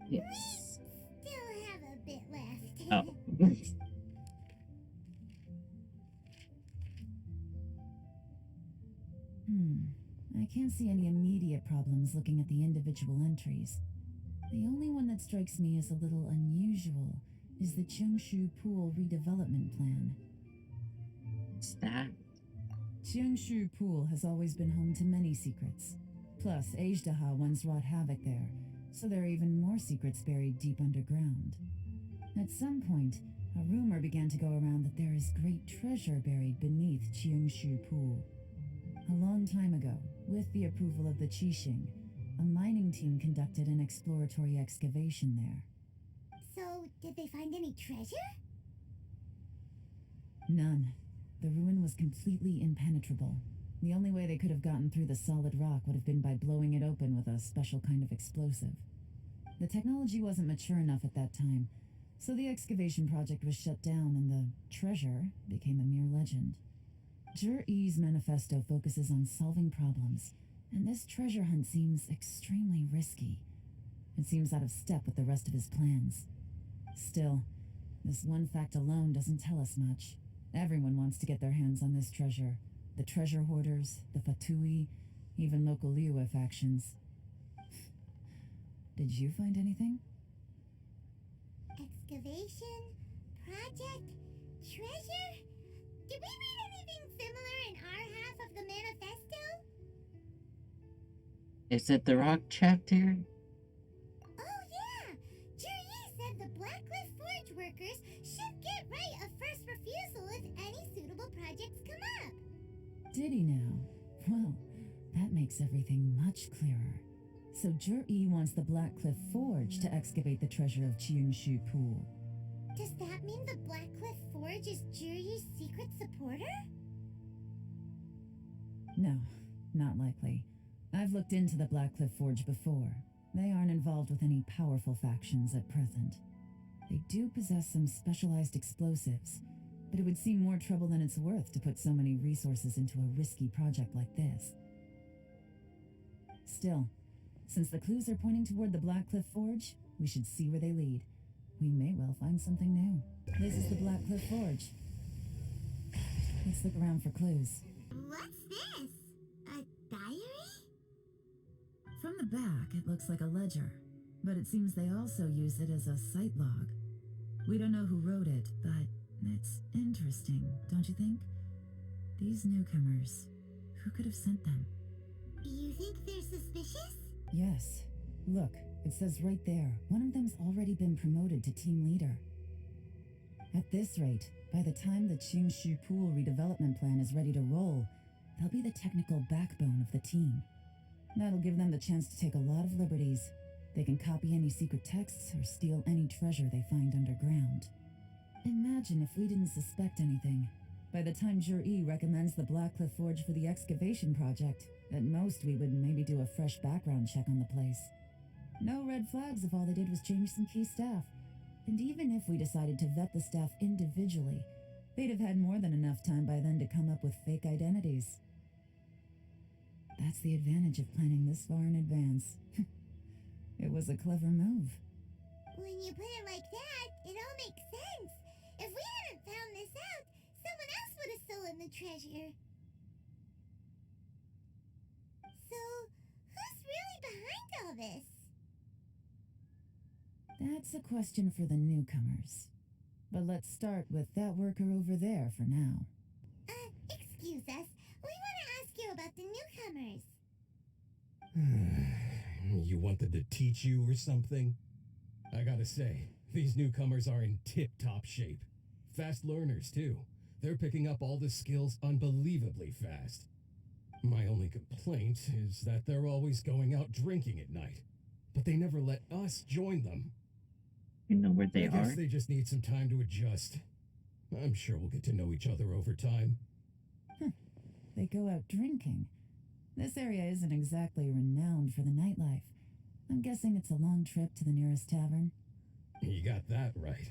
Yes. Still have a bit left. Oh. I can't see any immediate problems looking at the individual entries. The only one that strikes me as a little unusual is the Tianshu Pool redevelopment plan. What's that? Tianshu Pool has always been home to many secrets. Plus, Ajdaha once wrought havoc there, so there are even more secrets buried deep underground. At some point, a rumor began to go around that there is great treasure buried beneath Tianshu Pool. A long time ago, with the approval of the Qixing, a mining team conducted an exploratory excavation there. So, did they find any treasure? None. The ruin was completely impenetrable. The only way they could have gotten through the solid rock would have been by blowing it open with a special kind of explosive. The technology wasn't mature enough at that time, so the excavation project was shut down and the treasure became a mere legend. Zhi-Yi's manifesto focuses on solving problems, and this treasure hunt seems extremely risky. It seems out of step with the rest of his plans. Still, this one fact alone doesn't tell us much. Everyone wants to get their hands on this treasure. The treasure hoarders, the Fatui, even local Liyue factions. Did you find anything? Excavation? Project? Treasure? Did we read anything similar in our half of the manifesto? Is it the Rock Chapter? Oh yeah! Juri said the Blackcliff Forge workers should get right of first refusal if any suitable projects come up. Did he now? Well, that makes everything much clearer. So Jur-E wants the Blackcliff Forge to excavate the treasure of Tianshu Pool. Does that mean the Blackcliff Forge is Juri's secret supporter? No, not likely. I've looked into the Blackcliff Forge before. They aren't involved with any powerful factions at present. They do possess some specialized explosives, but it would seem more trouble than it's worth to put so many resources into a risky project like this. Still, since the clues are pointing toward the Blackcliff Forge, we should see where they lead. We may well find something new. This is the Blackcliff Forge. Let's look around for clues. What's this? A diary? From the back, it looks like a ledger, but it seems they also use it as a site log. We don't know who wrote it, but it's interesting, don't you think? These newcomers, who could have sent them? You think they're suspicious? Yes. Look, it says right there, one of them's already been promoted to team leader. At this rate, by the time the Tianshu Pool redevelopment plan is ready to roll, they'll be the technical backbone of the team. That'll give them the chance to take a lot of liberties. They can copy any secret texts or steal any treasure they find underground. Imagine if we didn't suspect anything. By the time Jur-E recommends the Blackcliff Forge for the excavation project, at most we would maybe do a fresh background check on the place. No red flags if all they did was change some key staff. And even if we decided to vet the staff individually, they'd have had more than enough time by then to come up with fake identities. That's the advantage of planning this far in advance. It was a clever move. When you put it like that, it all makes sense. If we hadn't found this out, someone else would have stolen the treasure. So, who's really behind all this? That's a question for the newcomers. But let's start with that worker over there for now. Excuse us. We want to ask you about the newcomers. You want them to teach you or something? I gotta say, these newcomers are in tip-top shape. Fast learners, too. They're picking up all the skills unbelievably fast. My only complaint is that they're always going out drinking at night. But they never let us join them. You know where they I guess are? they just need some time to adjust. I'm sure we'll get to know each other over time. They go out drinking. This area isn't exactly renowned for the nightlife. I'm guessing it's a long trip to the nearest tavern. You got that right.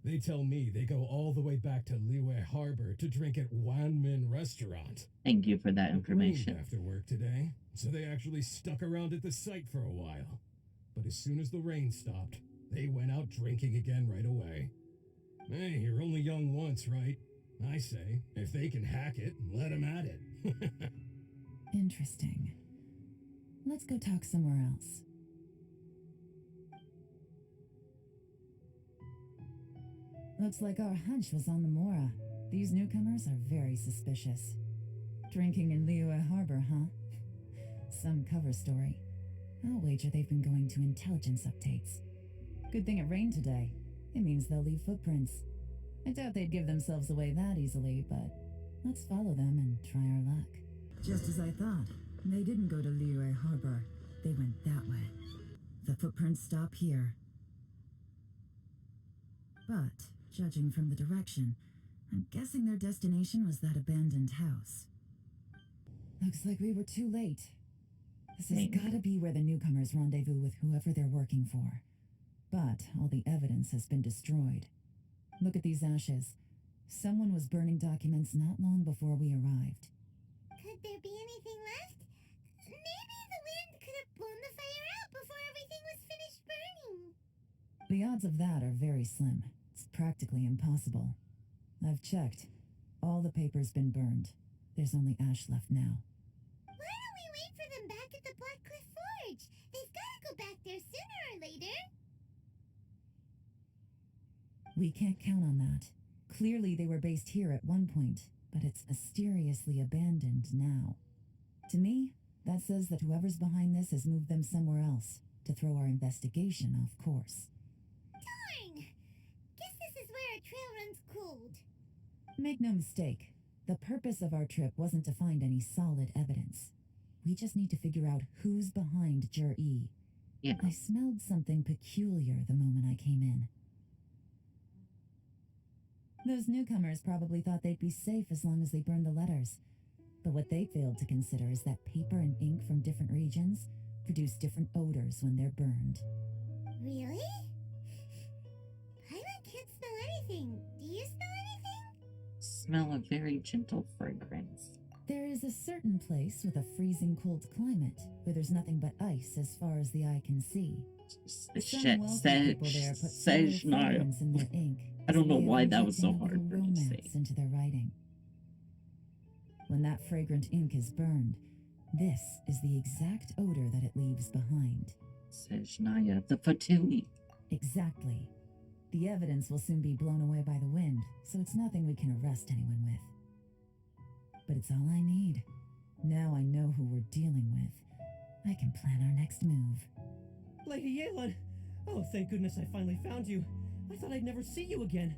They tell me they go all the way back to Liyue Harbor to drink at Wanmin Restaurant. Thank you for that It information. rained after work today, so they actually stuck around at the site for a while. But as soon as the rain stopped, they went out drinking again right away. Hey, you're only young once, right? I say, if they can hack it, let them at it. Interesting. Let's go talk somewhere else. Looks like our hunch was on the Mora. These newcomers are very suspicious. Drinking in Liyue Harbor, huh? Some cover story. I'll wager they've been going to intelligence updates. Good thing it rained today. It means they'll leave footprints. I doubt they'd give themselves away that easily, but let's follow them and try our luck. Just as I thought. They didn't go to Liyue Harbor. They went that way. The footprints stop here. But, judging from the direction, I'm guessing their destination was that abandoned house. Looks like we were too late. This has gotta be where the newcomers rendezvous with whoever they're working for. But all the evidence has been destroyed. Look at these ashes. Someone was burning documents not long before we arrived. Could there be anything left? Maybe the wind could have blown the fire out before everything was finished burning. The odds of that are very slim. It's practically impossible. I've checked. All the paper's been burned. There's only ash left now. Why don't we wait for them back at the Blackcliff Forge? They've got to go back there sooner or later. We can't count on that. Clearly they were based here at one point, but it's mysteriously abandoned now. To me, That says that whoever's behind this has moved them somewhere else to throw our investigation off course. Darn! Guess this is where a trail runs cold. Make no mistake, the purpose of our trip wasn't to find any solid evidence. We just need to figure out who's behind Jur-E. Yeah. I smelled something peculiar the moment I came in. Those newcomers probably thought they'd be safe as long as they burned the letters. But what they failed to consider is that paper and ink from different regions produce different odors when they're burned. Really? Paimon can't smell anything. Do you smell anything? Smell a very gentle fragrance. There is a certain place with a freezing cold climate where there's nothing but ice as far as the eye can see. Some wealthy people there put fragrance in their ink. I don't know as a way of why that was so injecting a hard for little me to say. romance into their writing. When that fragrant ink is burned, this is the exact odor that it leaves behind. Says Naya, the Fatui. Exactly. The evidence will soon be blown away by the wind, so it's nothing we can arrest anyone with. But it's all I need. Now I know who we're dealing with. I can plan our next move. Lady Yelan! Oh, thank goodness I finally found you. I thought I'd never see you again.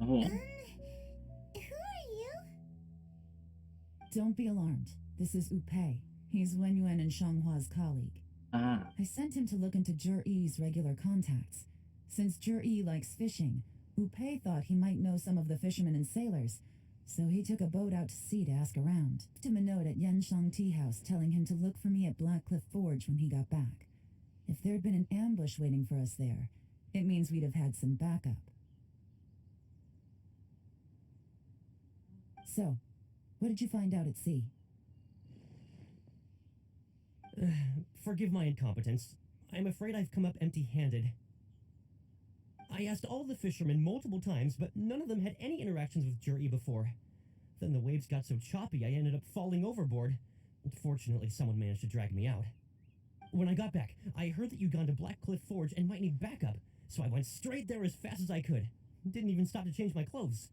Oh. Who are you? Don't be alarmed. This is Upei. He's Wenyuan and Shanghua's colleague. Ah. I sent him to look into Jur-E's regular contacts. Since Jur-E likes fishing, Upei thought he might know some of the fishermen and sailors, so he took a boat out to sea to ask around. Left him a note at Yanshang Tea House telling him to look for me at Blackcliff Forge when he got back. If there'd been an ambush waiting for us there, it means we'd have had some backup. So, what did you find out at sea? Forgive my incompetence. I'm afraid I've come up empty-handed. I asked all the fishermen multiple times, but none of them had any interactions with Jur-E before. Then the waves got so choppy I ended up falling overboard. Fortunately, someone managed to drag me out. When I got back, I heard that you'd gone to Blackcliff Forge and might need backup, so I went straight there as fast as I could. Didn't even stop to change my clothes.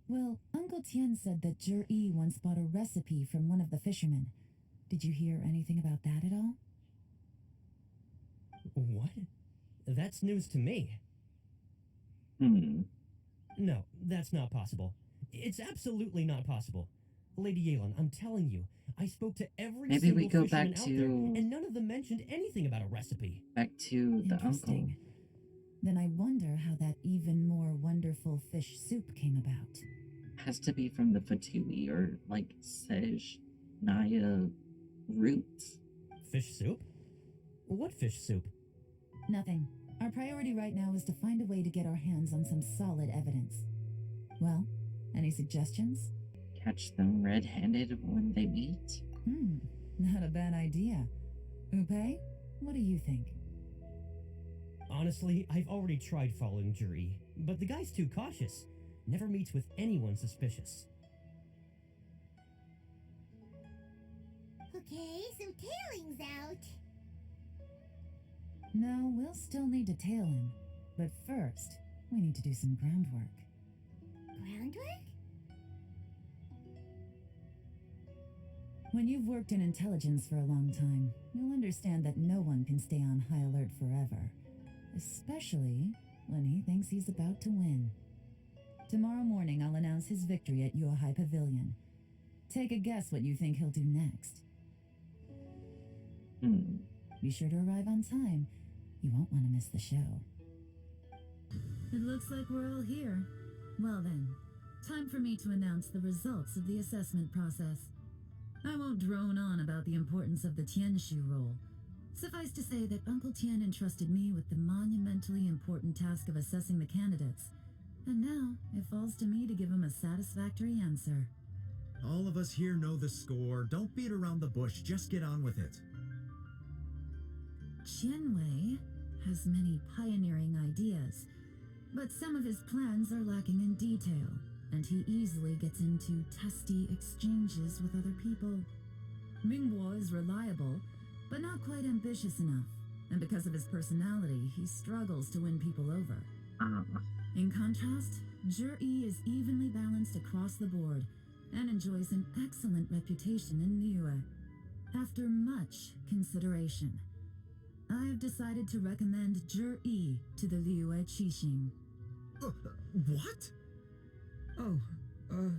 Well, Uncle Tien said that Jur-E once bought a recipe from one of the fishermen. Did you hear anything about that at all? What? That's news to me. No, that's not possible. It's absolutely not possible. Lady Yelan, I'm telling you, I spoke to every Maybe we single go back fisherman out there, to and none of them mentioned anything about a recipe. back to the uncle. Interesting. Then I wonder how that even more wonderful fish soup came about. Has to be from the Fatui or like Sej Naya roots. Fish soup? What fish soup? Nothing. Our priority right now is to find a way to get our hands on some solid evidence. Well, any suggestions? Catch them red-handed when they meet. Not a bad idea. Upei, what do you think? Honestly, I've already tried following Jur-E, but the guy's too cautious. Never meets with anyone suspicious. Okay, so tailing's out. No, we'll still need to tail him. But first, we need to do some groundwork. Groundwork? When you've worked in intelligence for a long time, you'll understand that no one can stay on high alert forever. Especially when he thinks he's about to win. Tomorrow morning, I'll announce his victory at Yuehai Pavilion. Take a guess what you think he'll do next. Be sure to arrive on time. You won't want to miss the show. It looks like we're all here. Well then, time for me to announce the results of the assessment process. I won't drone on about the importance of the Tianshu role. Suffice to say that Uncle Tien entrusted me with the monumentally important task of assessing the candidates. And now, it falls to me to give him a satisfactory answer. All of us here know the score. Don't beat around the bush. Just get on with it. Qianwei has many pioneering ideas, but some of his plans are lacking in detail, and he easily gets into testy exchanges with other people. Mingbo is reliable, but not quite ambitious enough, and because of his personality, he struggles to win people over. In contrast, Jur-E is evenly balanced across the board, and enjoys an excellent reputation in Liyue. After much consideration, I have decided to recommend Yi to the Liyue Qixing. What? Oh,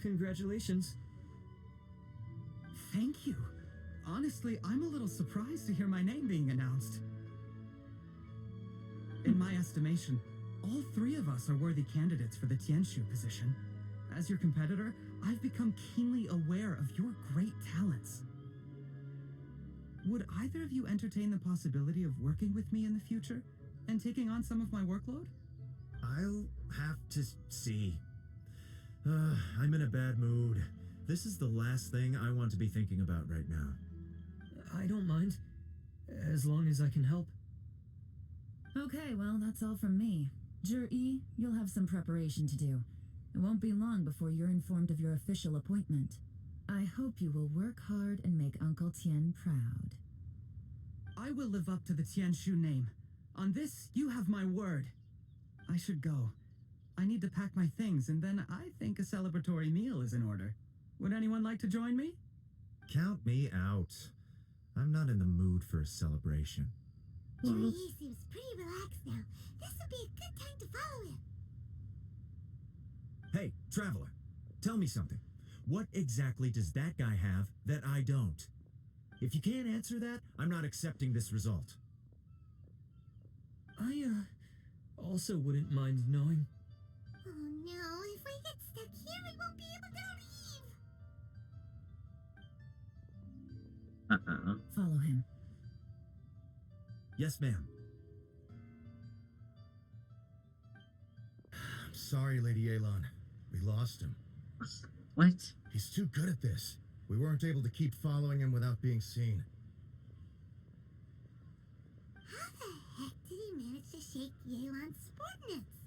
congratulations. Thank you. Honestly, I'm a little surprised to hear my name being announced. In my estimation, all three of us are worthy candidates for the Tianshu position. As your competitor, I've become keenly aware of your great talents. Would either of you entertain the possibility of working with me in the future and taking on some of my workload? I'll have to see. I'm in a bad mood. This is the last thing I want to be thinking about right now. I don't mind, as long as I can help. Okay, well, that's all from me. Yi, you'll have some preparation to do. It won't be long before you're informed of your official appointment. I hope you will work hard and make Uncle Tien proud. I will live up to the Tianshu name. On this, you have my word. I should go. I need to pack my things, and then I think a celebratory meal is in order. Would anyone like to join me? Count me out. I'm not in the mood for a celebration. Yi seems pretty relaxed now. This would be a good time to follow him. Hey, traveler, tell me something. What exactly does that guy have that I don't? If you can't answer that, I'm not accepting this result. I, also wouldn't mind knowing. Oh no, if we get stuck here, we won't be able to leave. Follow him. Yes, ma'am. I'm sorry, Lady Yelan. We lost him. What? He's too good at this. We weren't able to keep following him without being seen. How the heck did he manage to shake Yelan's subordinates?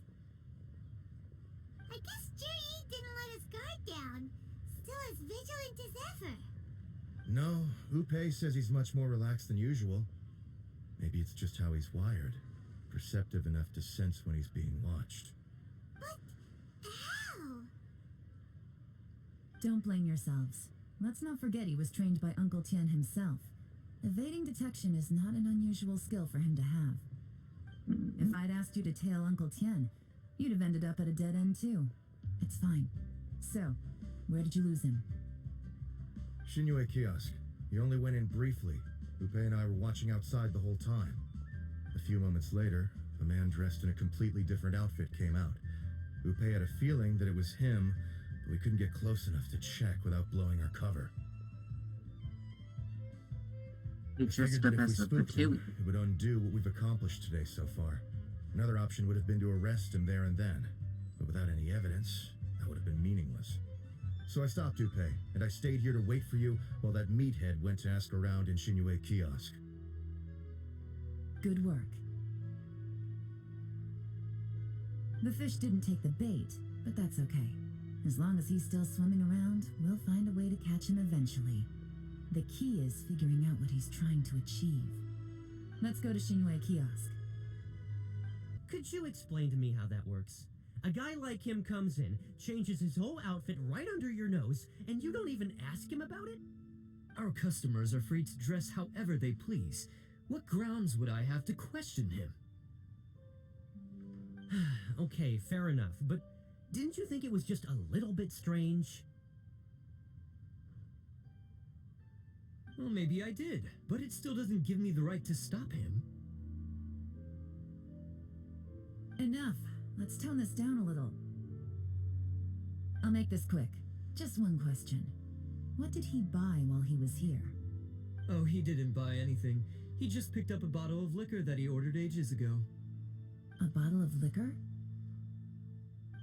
I guess Yi didn't let his guard down. Still as vigilant as ever. No, Upe says he's much more relaxed than usual. Maybe it's just how he's wired. Perceptive enough to sense when he's being watched. But how? Don't blame yourselves. Let's not forget he was trained by Uncle Tien himself. Evading detection is not an unusual skill for him to have. If I'd asked you to tail Uncle Tien, you'd have ended up at a dead end too. It's fine. So, where did you lose him? Xinyue Kiosk. He only went in briefly. Upe and I were watching outside the whole time. A few moments later, a man dressed in a completely different outfit came out. Upe had a feeling that it was him, but we couldn't get close enough to check without blowing our cover. It's I just figured the that if we best of the spooked him, two. it would undo what we've accomplished today so far. Another option would have been to arrest him there and then, but without any evidence, that would have been meaningless. So I stopped Upe, and I stayed here to wait for you while that meathead went to ask around in Xinyue Kiosk. Good work. The fish didn't take the bait, but that's okay. As long as he's still swimming around, we'll find a way to catch him eventually. The key is figuring out what he's trying to achieve. Let's go to Xinyue Kiosk. Could you explain to me how that works? A guy like him comes in, changes his whole outfit right under your nose, and you don't even ask him about it? Our customers are free to dress however they please. What grounds would I have to question him? Okay, fair enough, but didn't you think it was just a little bit strange? Well, maybe I did, but it still doesn't give me the right to stop him. Enough. Let's tone this down a little. I'll make this quick. Just one question. What did he buy while he was here? Oh, he didn't buy anything. He just picked up a bottle of liquor that he ordered ages ago. A bottle of liquor?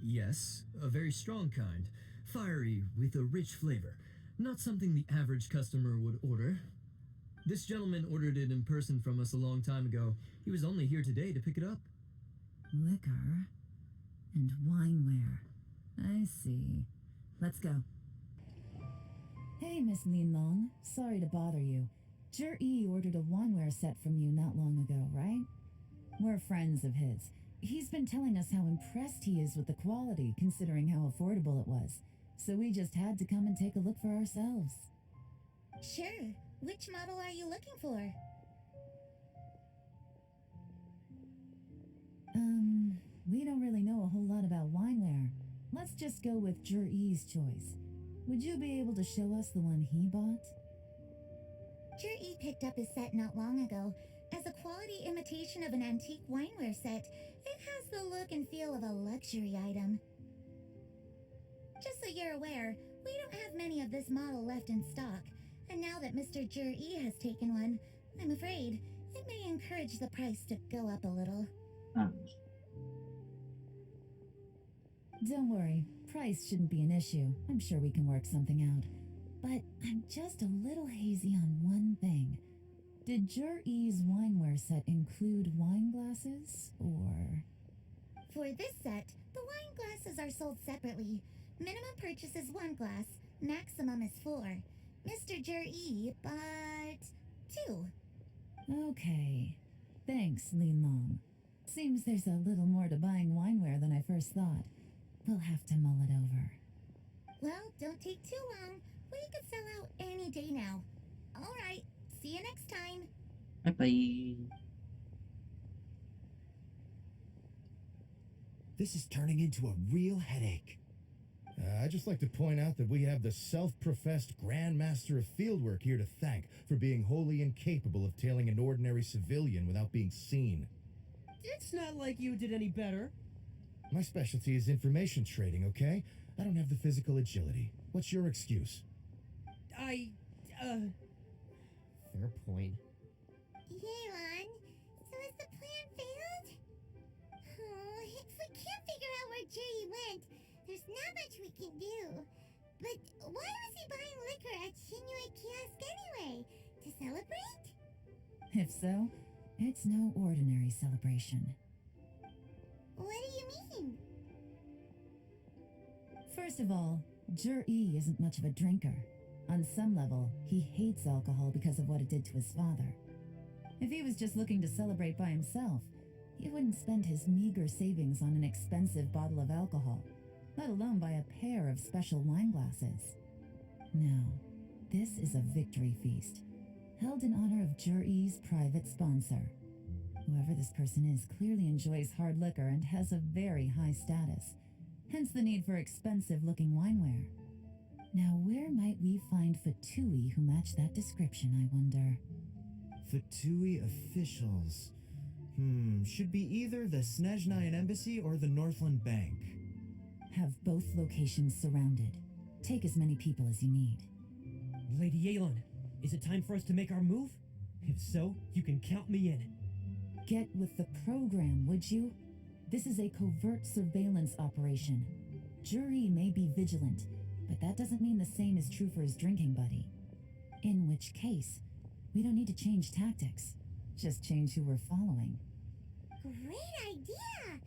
Yes, a very strong kind. Fiery, with a rich flavor. Not something the average customer would order. This gentleman ordered it in person from us a long time ago. He was only here today to pick it up. Liquor and wineware. I see. Let's go. Hey, Miss Lin Long. Sorry to bother you. Yi ordered a wineware set from you not long ago, right? We're friends of his. He's been telling us how impressed he is with the quality, considering how affordable it was. so we just had to come and take a look for ourselves. Sure. Which model are you looking for? We don't really know a whole lot about wineware. Let's just go with Jur-E's choice. Would you be able to show us the one he bought? Jur-E picked up his set not long ago. As a quality imitation of an antique wineware set, it has the look and feel of a luxury item. Just so you're aware, we don't have many of this model left in stock, and now that Mr. Jur-E has taken one, I'm afraid it may encourage the price to go up a little. Don't worry, price shouldn't be an issue. I'm sure we can work something out. But I'm just a little hazy on one thing. Did Jur-E's wineware set include wine glasses, or...? For this set, the wine glasses are sold separately. Minimum purchase is 1 glass, maximum is 4. Mr. Jur-E bought 2. Okay. Thanks, Lin Long. Seems there's a little more to buying wineware than I first thought. We'll have to mull it over. Well, don't take too long. We could sell out any day now. All right, see you next time. Bye-bye. This is turning into a real headache. I'd just like to point out that we have the self-professed Grand Master of Fieldwork here to thank for being wholly incapable of tailing an ordinary civilian without being seen. It's not like you did any better. My specialty is information trading, okay? I don't have the physical agility. What's your excuse? Fair point. Yelan, so has the plan failed? Oh, if we can't figure out where Jerry went, there's not much we can do. But why was he buying liquor at Liyue Qixing anyway? To celebrate? If so, it's no ordinary celebration. What do you mean? First of all, Jur-E isn't much of a drinker. On some level, he hates alcohol because of what it did to his father. If he was just looking to celebrate by himself, he wouldn't spend his meager savings on an expensive bottle of alcohol, let alone buy a pair of special wine glasses. No, this is a victory feast, held in honor of Jur-E's private sponsor. Whoever this person is clearly enjoys hard liquor and has a very high status, hence the need for expensive-looking wineware. Now, where might we find Fatui who match that description, I wonder? Fatui officials. Should be either the Snezhnayan Embassy or the Northland Bank. Have both locations surrounded. Take as many people as you need. Lady Yelan, is it time for us to make our move? If so, you can count me in. Get with the program, would you? This is a covert surveillance operation. Jur-E may be vigilant, but that doesn't mean the same is true for his drinking buddy. In which case, we don't need to change tactics. Just change who we're following. Great idea!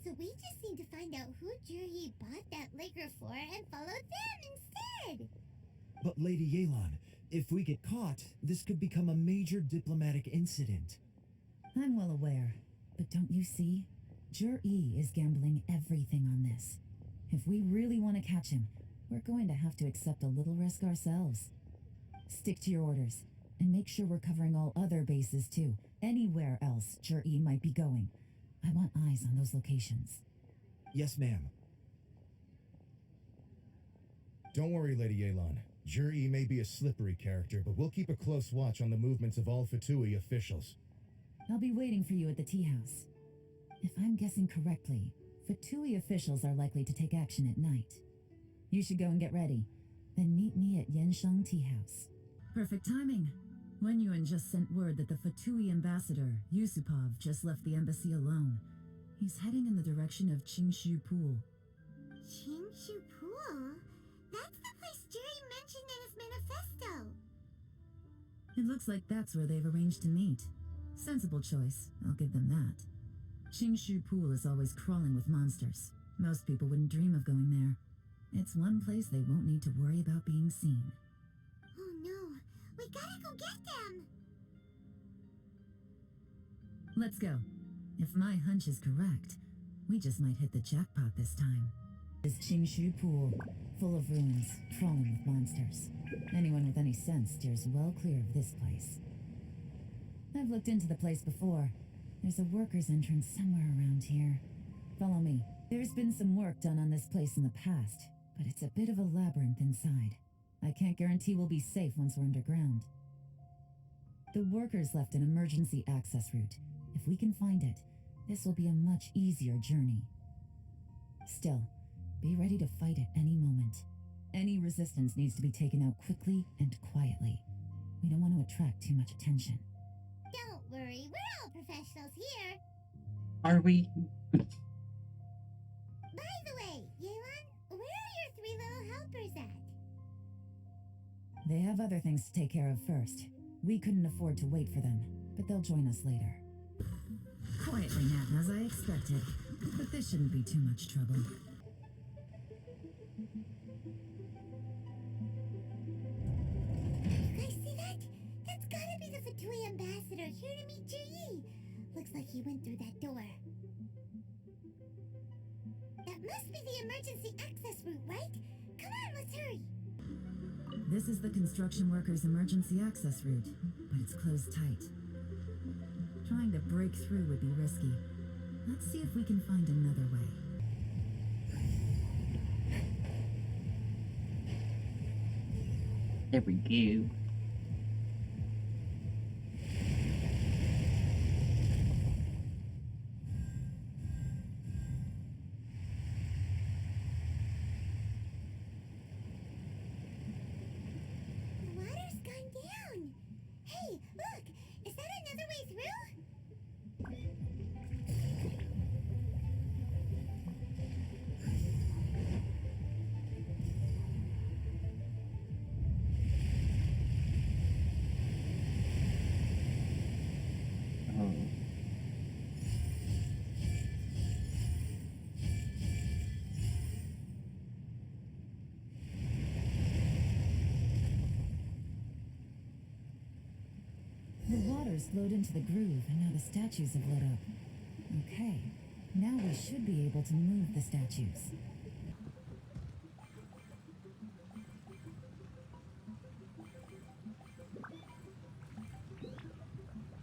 So we just need to find out who Jur-E bought that liquor for and follow them instead! But Lady Yelan, if we get caught, this could become a major diplomatic incident. I'm well aware, but don't you see? Jur-E is gambling everything on this. If we really want to catch him, we're going to have to accept a little risk ourselves. Stick to your orders, and make sure we're covering all other bases too. Anywhere else Jur-E might be going. I want eyes on those locations. Yes, ma'am. Don't worry, Lady Yelan. Jur-E may be a slippery character, but we'll keep a close watch on the movements of all Fatui officials. I'll be waiting for you at the tea house. If I'm guessing correctly, Fatui officials are likely to take action at night. You should go and get ready. Then meet me at Yensheng Tea House. Perfect timing. Wenyuan just sent word that the Fatui ambassador, Yusupov, just left the embassy alone. He's heading in the direction of Qingshu Pool. Qingshu Pool? That's the place Jerry mentioned in his manifesto. It looks like that's where they've arranged to meet. Sensible choice, I'll give them that. Qingshu Pool is always crawling with monsters. Most people wouldn't dream of going there. It's one place they won't need to worry about being seen. Oh no, we gotta go get them! Let's go. If my hunch is correct, we just might hit the jackpot this time. This Qingshu pool, full of ruins, crawling with monsters. Anyone with any sense steers well clear of this place. I've looked into the place before. There's a worker's entrance somewhere around here. Follow me. There's been some work done on this place in the past, but it's a bit of a labyrinth inside. I can't guarantee we'll be safe once we're underground. The workers left an emergency access route. If we can find it, this will be a much easier journey. Still, be ready to fight at any moment. Any resistance needs to be taken out quickly and quietly. We don't want to attract too much attention. Don't worry, we're all professionals here. Are we? By the way, Yelan, where are your 3 little helpers at? They have other things to take care of first. We couldn't afford to wait for them, but they'll join us later. Quietly, Nat, as I expected. But this shouldn't be too much trouble. You guys see that? That's gotta be the Fatui ambassador here to meet Ji. Looks like he went through that door. That must be the emergency access route, right? Come on, let's hurry. This is the construction workers' emergency access route, but it's closed tight. Trying to break through would be risky. Let's see if we can find another way. There we go. The water's gone down. Hey, look! Is that another way through? Oh. The water's flowed into the groove, and now the statues have lit up. Okay, now we should be able to move the statues.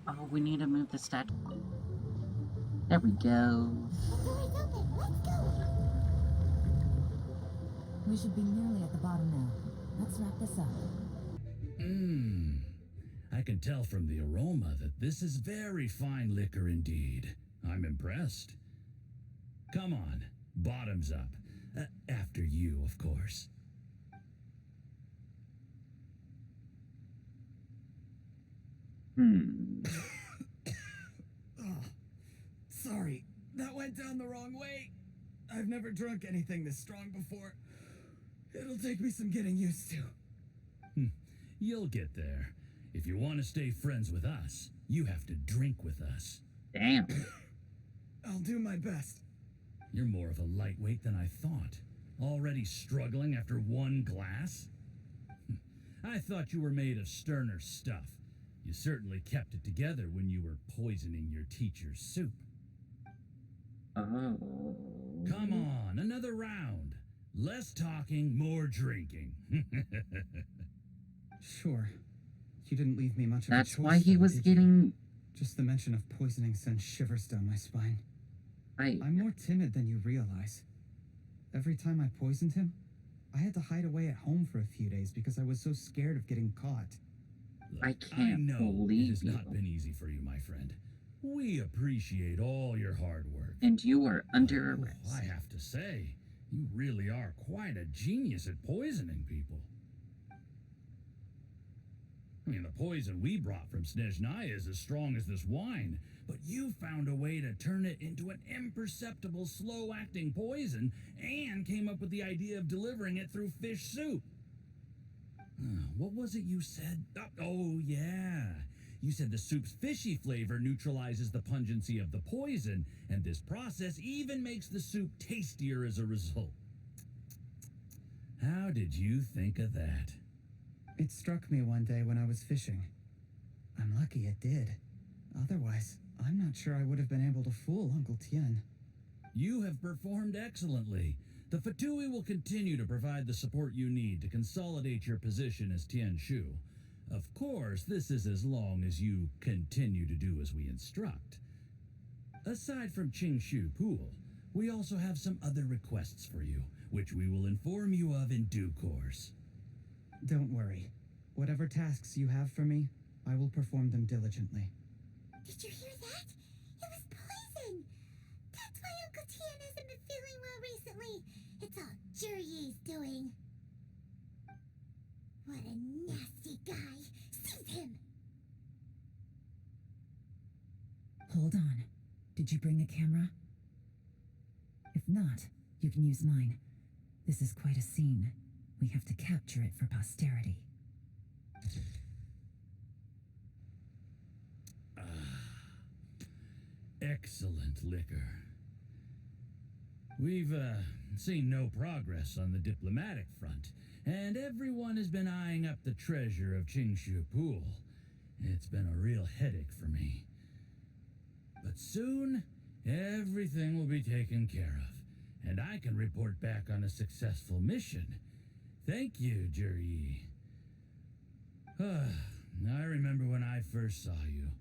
Oh, we need to move the statue. There we go. The door's open. Let's go. We should be nearly at the bottom now. Let's wrap this up. I can tell from the aroma that this is very fine liquor indeed. I'm impressed. Come on, bottoms up. After you, of course. Oh, sorry, that went down the wrong way. I've never drunk anything this strong before. It'll take me some getting used to. You'll get there. If you want to stay friends with us, you have to drink with us. Damn. I'll do my best. You're more of a lightweight than I thought. Already struggling after one glass? I thought you were made of sterner stuff. You certainly kept it together when you were poisoning your teacher's soup. Oh. Come on, another round. Less talking, more drinking. Sure. You didn't leave me much of a choice. That's why he though, was did you? getting... Just the mention of poisoning sends shivers down my spine. I'm more timid than you realize. Every time I poisoned him, I had to hide away at home for a few days because I was so scared of getting caught. Look, I can't know believe it has you. not been easy for you, my friend. We appreciate all your hard work. And you were under Oh, arrest. I have to say, you really are quite a genius at poisoning people. I mean, the poison we brought from Snezhnaya is as strong as this wine, but you found a way to turn it into an imperceptible, slow-acting poison and came up with the idea of delivering it through fish soup. What was it you said? Oh, yeah. You said the soup's fishy flavor neutralizes the pungency of the poison, and this process even makes the soup tastier as a result. How did you think of that? It struck me one day when I was fishing. I'm lucky it did. Otherwise, I'm not sure I would have been able to fool Uncle Tien. You have performed excellently. The Fatui will continue to provide the support you need to consolidate your position as Tianshu. Of course, this is as long as you continue to do as we instruct. Aside from Qingshu Pool, we also have some other requests for you, which we will inform you of in due course. Don't worry. Whatever tasks you have for me, I will perform them diligently. Did you hear that? It was poison! That's why Uncle Tian hasn't been feeling well recently. It's all Jurye's doing. What a nasty guy! Seize him! Hold on. Did you bring a camera? If not, you can use mine. This is quite a scene. We have to capture it for posterity. Excellent liquor. We've, seen no progress on the diplomatic front, and everyone has been eyeing up the treasure of Qingshu Pool. It's been a real headache for me. But soon, everything will be taken care of, and I can report back on a successful mission. Thank you, Jurye. I remember when I first saw you.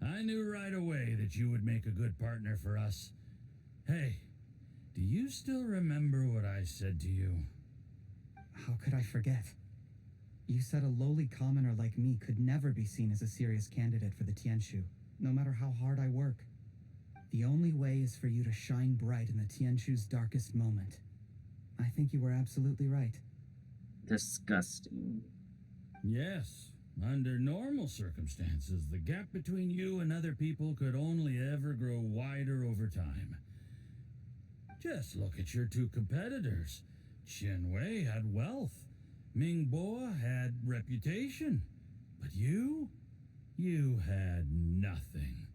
I knew right away that you would make a good partner for us. Hey, do you still remember what I said to you? How could I forget? You said a lowly commoner like me could never be seen as a serious candidate for the Tianshu, no matter how hard I work. The only way is for you to shine bright in the Tianshu's darkest moment. I think you were absolutely right. Disgusting. Yes. Under normal circumstances, the gap between you and other people could only ever grow wider over time. Just look at your two competitors. Chen Wei had wealth. Ming Boa had reputation. But you had nothing.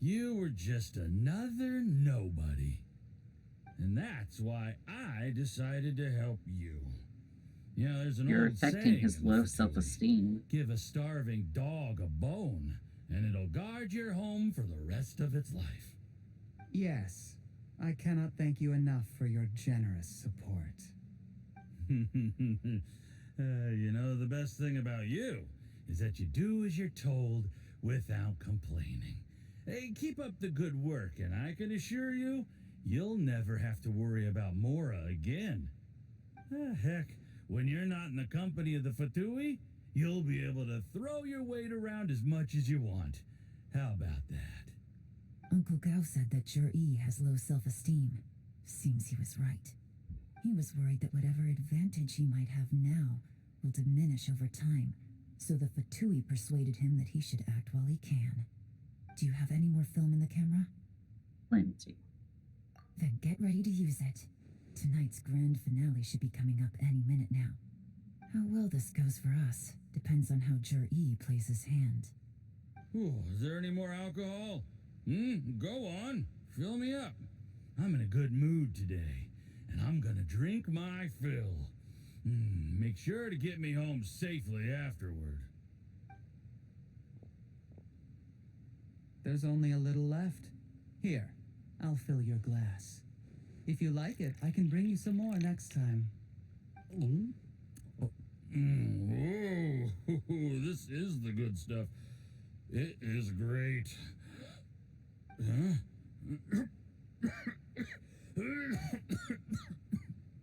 You were just another nobody. And that's why I decided to help you. You know, there's an You're old affecting saying his low self-esteem. Give a starving dog a bone, and it'll guard your home for the rest of its life. Yes, I cannot thank you enough for your generous support. You know, the best thing about you is that you do as you're told without complaining. Hey, keep up the good work, and I can assure you, you'll never have to worry about Mora again. Heck, when you're not in the company of the Fatui, you'll be able to throw your weight around as much as you want. How about that? Uncle Gao said that Jurye has low self-esteem. Seems he was right. He was worried that whatever advantage he might have now will diminish over time, so the Fatui persuaded him that he should act while he can. Do you have any more film in the camera? Plenty. Then get ready to use it. Tonight's grand finale should be coming up any minute now. How well this goes for us depends on how Jurye plays his hand. Ooh, is there any more alcohol? Go on. Fill me up. I'm in a good mood today, and I'm gonna drink my fill. Make sure to get me home safely afterward. There's only a little left. Here, I'll fill your glass. If you like it, I can bring you some more next time. Whoa, this is the good stuff. It is great. Huh?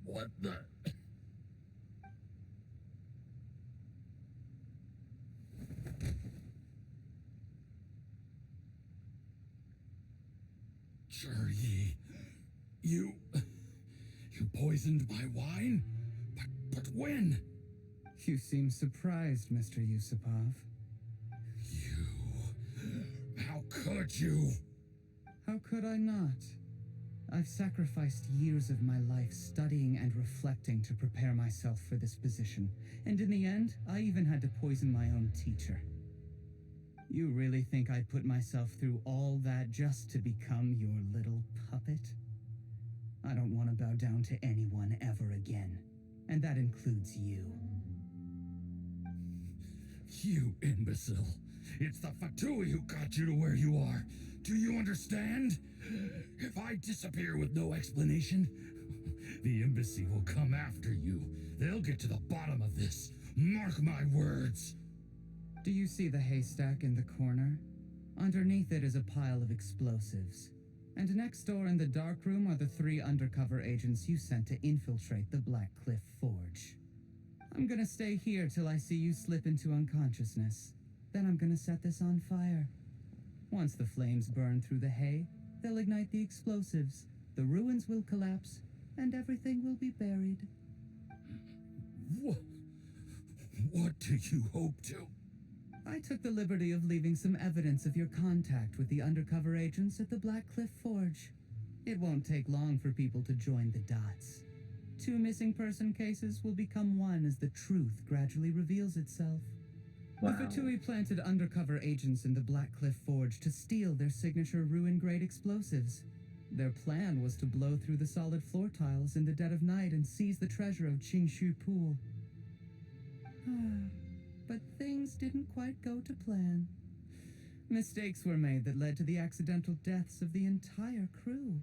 What the? Jurye, you poisoned my wine? But when? You seem surprised, Mr. Yusupov. How could you? How could I not? I've sacrificed years of my life studying and reflecting to prepare myself for this position, and in the end, I even had to poison my own teacher. You really think I'd put myself through all that just to become your little puppet? I don't want to bow down to anyone ever again, and that includes you. You imbecile. It's the Fatui who got you to where you are. Do you understand? If I disappear with no explanation, The embassy will come after you. They'll get to the bottom of this. Mark my words. Do you see the haystack in the corner? Underneath it is a pile of explosives. And next door in the dark room are the 3 undercover agents you sent to infiltrate the Black Cliff Forge. I'm gonna stay here till I see you slip into unconsciousness. Then I'm gonna set this on fire. Once the flames burn through the hay, they'll ignite the explosives, the ruins will collapse, and everything will be buried. What do you hope to? I took the liberty of leaving some evidence of your contact with the undercover agents at the Black Cliff Forge. It won't take long for people to join the dots. 2 missing person cases will become one as the truth gradually reveals itself. Wow. The Fatui planted undercover agents in the Black Cliff Forge to steal their signature ruin-grade explosives. Their plan was to blow through the solid floor tiles in the dead of night and seize the treasure of Qingshu Pool. But things didn't quite go to plan. Mistakes were made that led to the accidental deaths of the entire crew.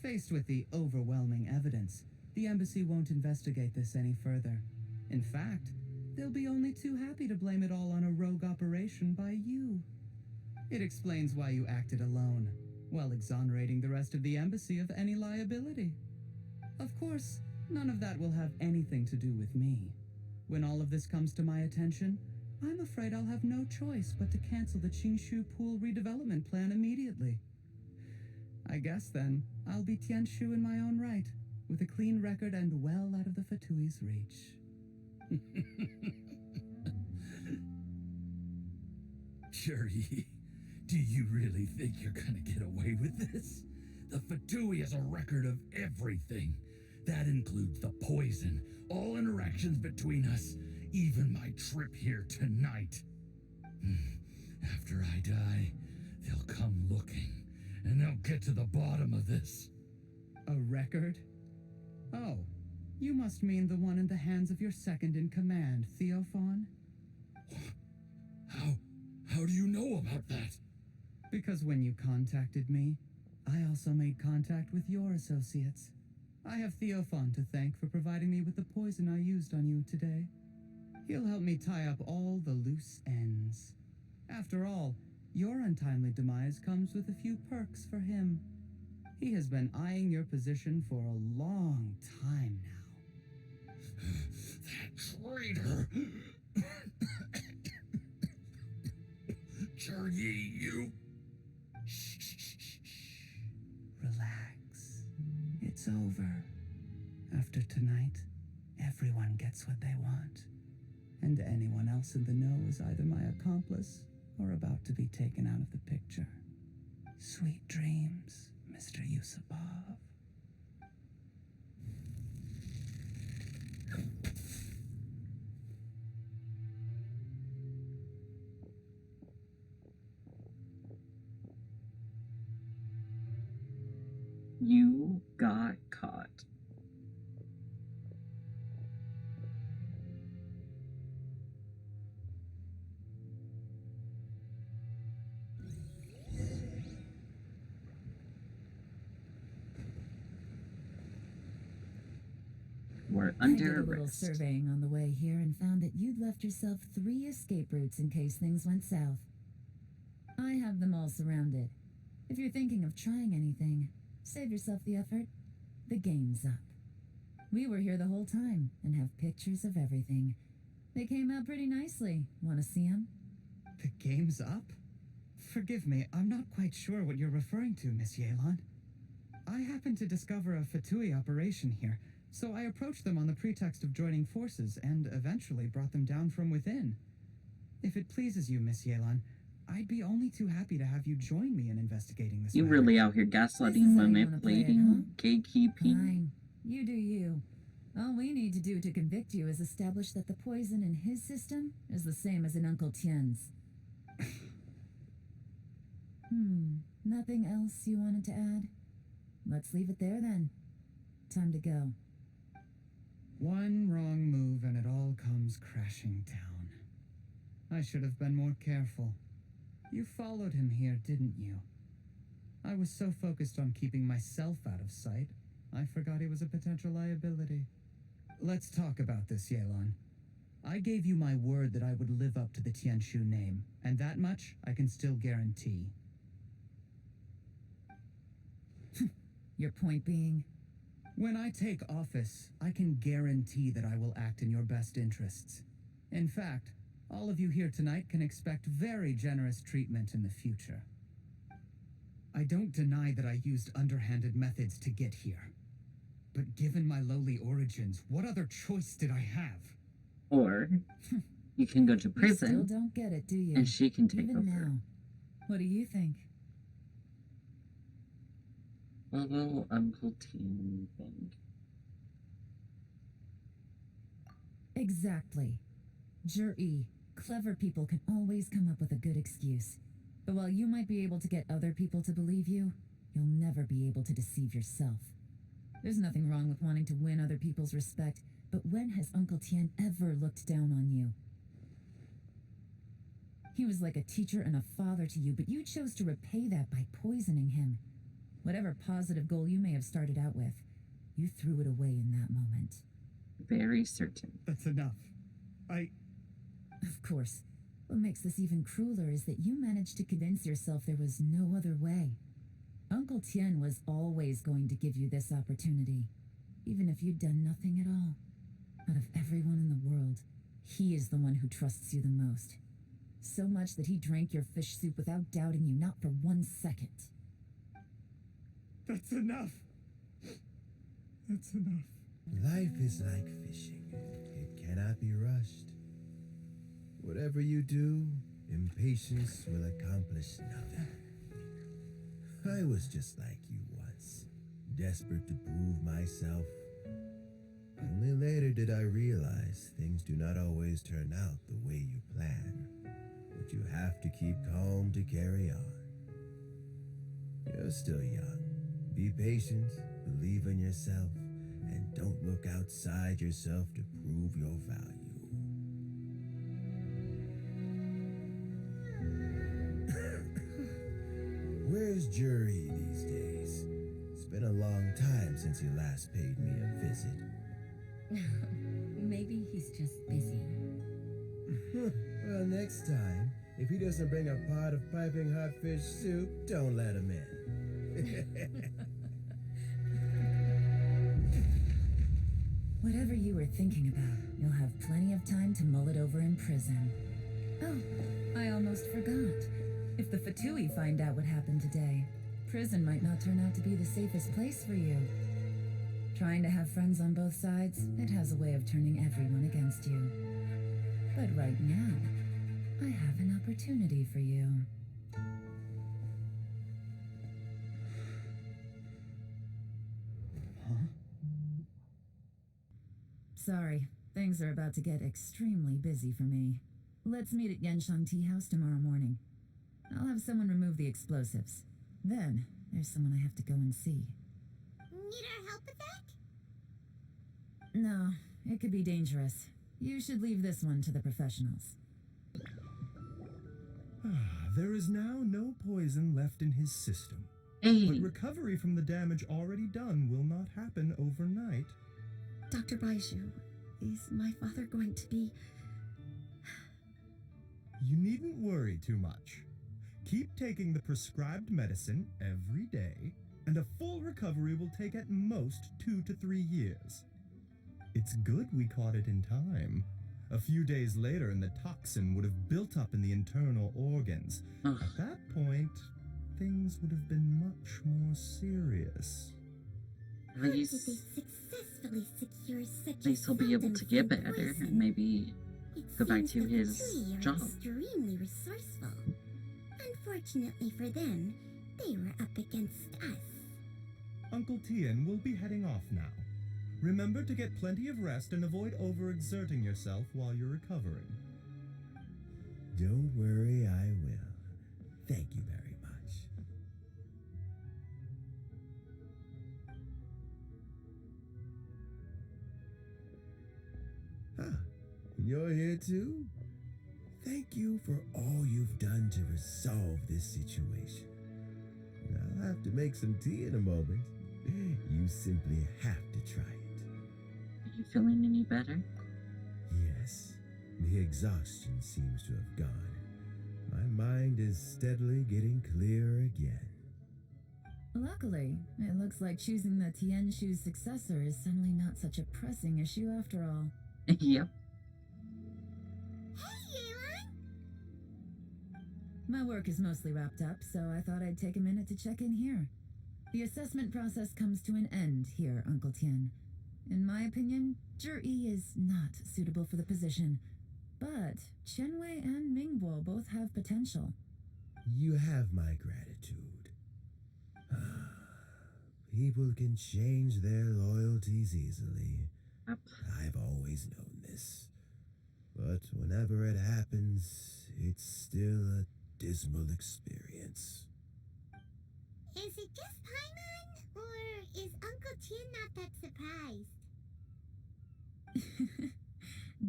Faced with the overwhelming evidence, the embassy won't investigate this any further. In fact, they'll be only too happy to blame it all on a rogue operation by you. It explains why you acted alone, while exonerating the rest of the embassy of any liability. Of course, none of that will have anything to do with me. When all of this comes to my attention, I'm afraid I'll have no choice but to cancel the Qingshu Pool redevelopment plan immediately. I guess then, I'll be Tianshu in my own right, with a clean record and well out of the Fatui's reach. Cherry, do you really think you're gonna get away with this? The Fatui has a record of everything. That includes the poison, all interactions between us, even my trip here tonight. After I die, they'll come looking, and they'll get to the bottom of this. A record? Oh, you must mean the one in the hands of your second-in-command, Theophan? How do you know about that? Because when you contacted me, I also made contact with your associates. I have Theophan to thank for providing me with the poison I used on you today. He'll help me tie up all the loose ends. After all, your untimely demise comes with a few perks for him. He has been eyeing your position for a long time now. That traitor! Cherry, you... Shh. Relax. It's over. After tonight, everyone gets what they want. And anyone else in the know is either my accomplice or about to be taken out of the picture. Sweet dreams, Mr. Yusupov. You got caught. We're I did under a little arrest. surveying on the way here and found that you'd left yourself 3 escape routes in case things went south. I have them all surrounded. If you're thinking of trying anything, save yourself the effort. The game's up. We were here the whole time and have pictures of everything. They came out pretty nicely. Want to see them? The game's up? Forgive me, I'm not quite sure what you're referring to, Miss Yelan. I happened to discover a Fatui operation here, so I approached them on the pretext of joining forces and eventually brought them down from within. If it pleases you, Miss Yelan, I'd be only too happy to have you join me in investigating this You matter. really out here gaslighting, manipulating, gatekeeping. Fine. You do you. All we need to do to convict you is establish that the poison in his system is the same as in Uncle Tien's. Nothing else you wanted to add? Let's leave it there then. Time to go. One wrong move and it all comes crashing down. I should have been more careful. You followed him here, didn't you? I was so focused on keeping myself out of sight, I forgot he was a potential liability. Let's talk about this, Yelan. I gave you my word that I would live up to the Tianshu name, and that much I can still guarantee. Your point being? When I take office, I can guarantee that I will act in your best interests. In fact, all of you here tonight can expect very generous treatment in the future. I don't deny that I used underhanded methods to get here. But given my lowly origins, what other choice did I have? Or you can go to prison. You still don't get it, do you? And she can take Even over. now. What do you think? What will Uncle Tien think? Exactly. Jury, clever people can always come up with a good excuse. But while you might be able to get other people to believe you, you'll never be able to deceive yourself. There's nothing wrong with wanting to win other people's respect, but when has Uncle Tien ever looked down on you? He was like a teacher and a father to you, but you chose to repay that by poisoning him. Whatever positive goal you may have started out with, you threw it away in that moment. Very certain. That's enough. Of course. What makes this even crueler is that you managed to convince yourself there was no other way. Uncle Tien was always going to give you this opportunity, even if you'd done nothing at all. Out of everyone in the world, he is the one who trusts you the most. So much that he drank your fish soup without doubting you, not for 1 second. That's enough. That's enough. Life is like fishing. It cannot be rushed. Whatever you do, impatience will accomplish nothing. I was just like you once, desperate to prove myself. Only later did I realize things do not always turn out the way you plan, but you have to keep calm to carry on. You're still young. Be patient, believe in yourself, and don't look outside yourself to prove your value. Where's Jury these days? It's been a long time since he last paid me a visit. Maybe he's just busy. Well, next time, if he doesn't bring a pot of piping hot fish soup, don't let him in. Whatever you were thinking about, you'll have plenty of time to mull it over in prison. Oh, I almost forgot. If the Fatui find out what happened today, prison might not turn out to be the safest place for you. Trying to have friends on both sides, it has a way of turning everyone against you. But right now, I have an opportunity for you. Huh? Sorry, things are about to get extremely busy for me. Let's meet at Yenshang Tea House tomorrow morning. I'll have someone remove the explosives. Then, there's someone I have to go and see. Need our help with that? No, it could be dangerous. You should leave this one to the professionals. There is now no poison left in his system. Hey. But recovery from the damage already done will not happen overnight. Dr. Baiju, is my father going to be... You needn't worry too much. Keep taking the prescribed medicine every day, and a full recovery will take at most 2 to 3 years. It's good we caught it in time. A few days later, and the toxin would have built up in the internal organs. At that point, things would have been much more serious. At least, he'll be able to get better and maybe go back to his job. Extremely resourceful. Unfortunately for them, they were up against us. Uncle Tien will be heading off now. Remember to get plenty of rest and avoid overexerting yourself while you're recovering. Don't worry, I will. Thank you very much. Huh. You're here too? Thank you for all you've done to resolve this situation. I'll have to make some tea in a moment. You simply have to try it. Are you feeling any better? Yes, the exhaustion seems to have gone. My mind is steadily getting clearer again. Luckily, it looks like choosing the Tianshu's successor is suddenly not such a pressing issue after all. Yep. Hey, Yelan! My work is mostly wrapped up, so I thought I'd take a minute to check in here. The assessment process comes to an end here, Uncle Tian. In my opinion, Zhi is not suitable for the position, but Qianwei and Mingbo both have potential. You have my gratitude. People can change their loyalties easily. Yep. I've always known this. But whenever it happens, it's still a dismal experience. Is it just Paimon, or is Uncle Tian not that surprised?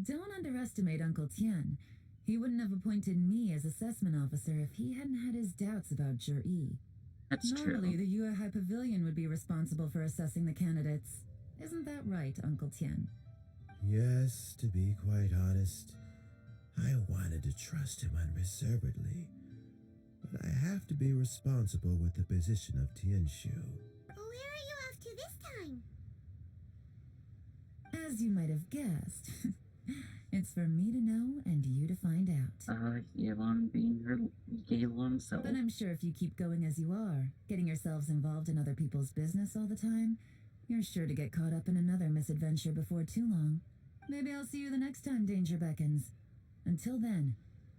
Don't underestimate Uncle Tian. He wouldn't have appointed me as assessment officer if he hadn't had his doubts about Zhi. That's Normally, true. the Yue High Pavilion would be responsible for assessing the candidates. Isn't that right, Uncle Tian? Yes, to be quite honest, I wanted to trust him unreservedly. But I have to be responsible with the position of Tianshu. Where are you off to this time? As you might have guessed, it's for me to know and you to find out. Yelan being her Yelan self. But I'm sure if you keep going as you are, getting yourselves involved in other people's business all the time, you're sure to get caught up in another misadventure before too long. Maybe I'll see you the next time danger beckons. Until then,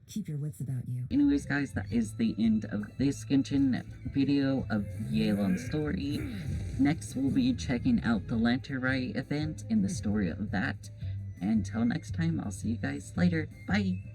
keep your wits about you. Anyways, guys, that is the end of this Genshin video of Yelan's story. Next, we'll be checking out the Lantern Rite event and the story of that. Until next time, I'll see you guys later. Bye!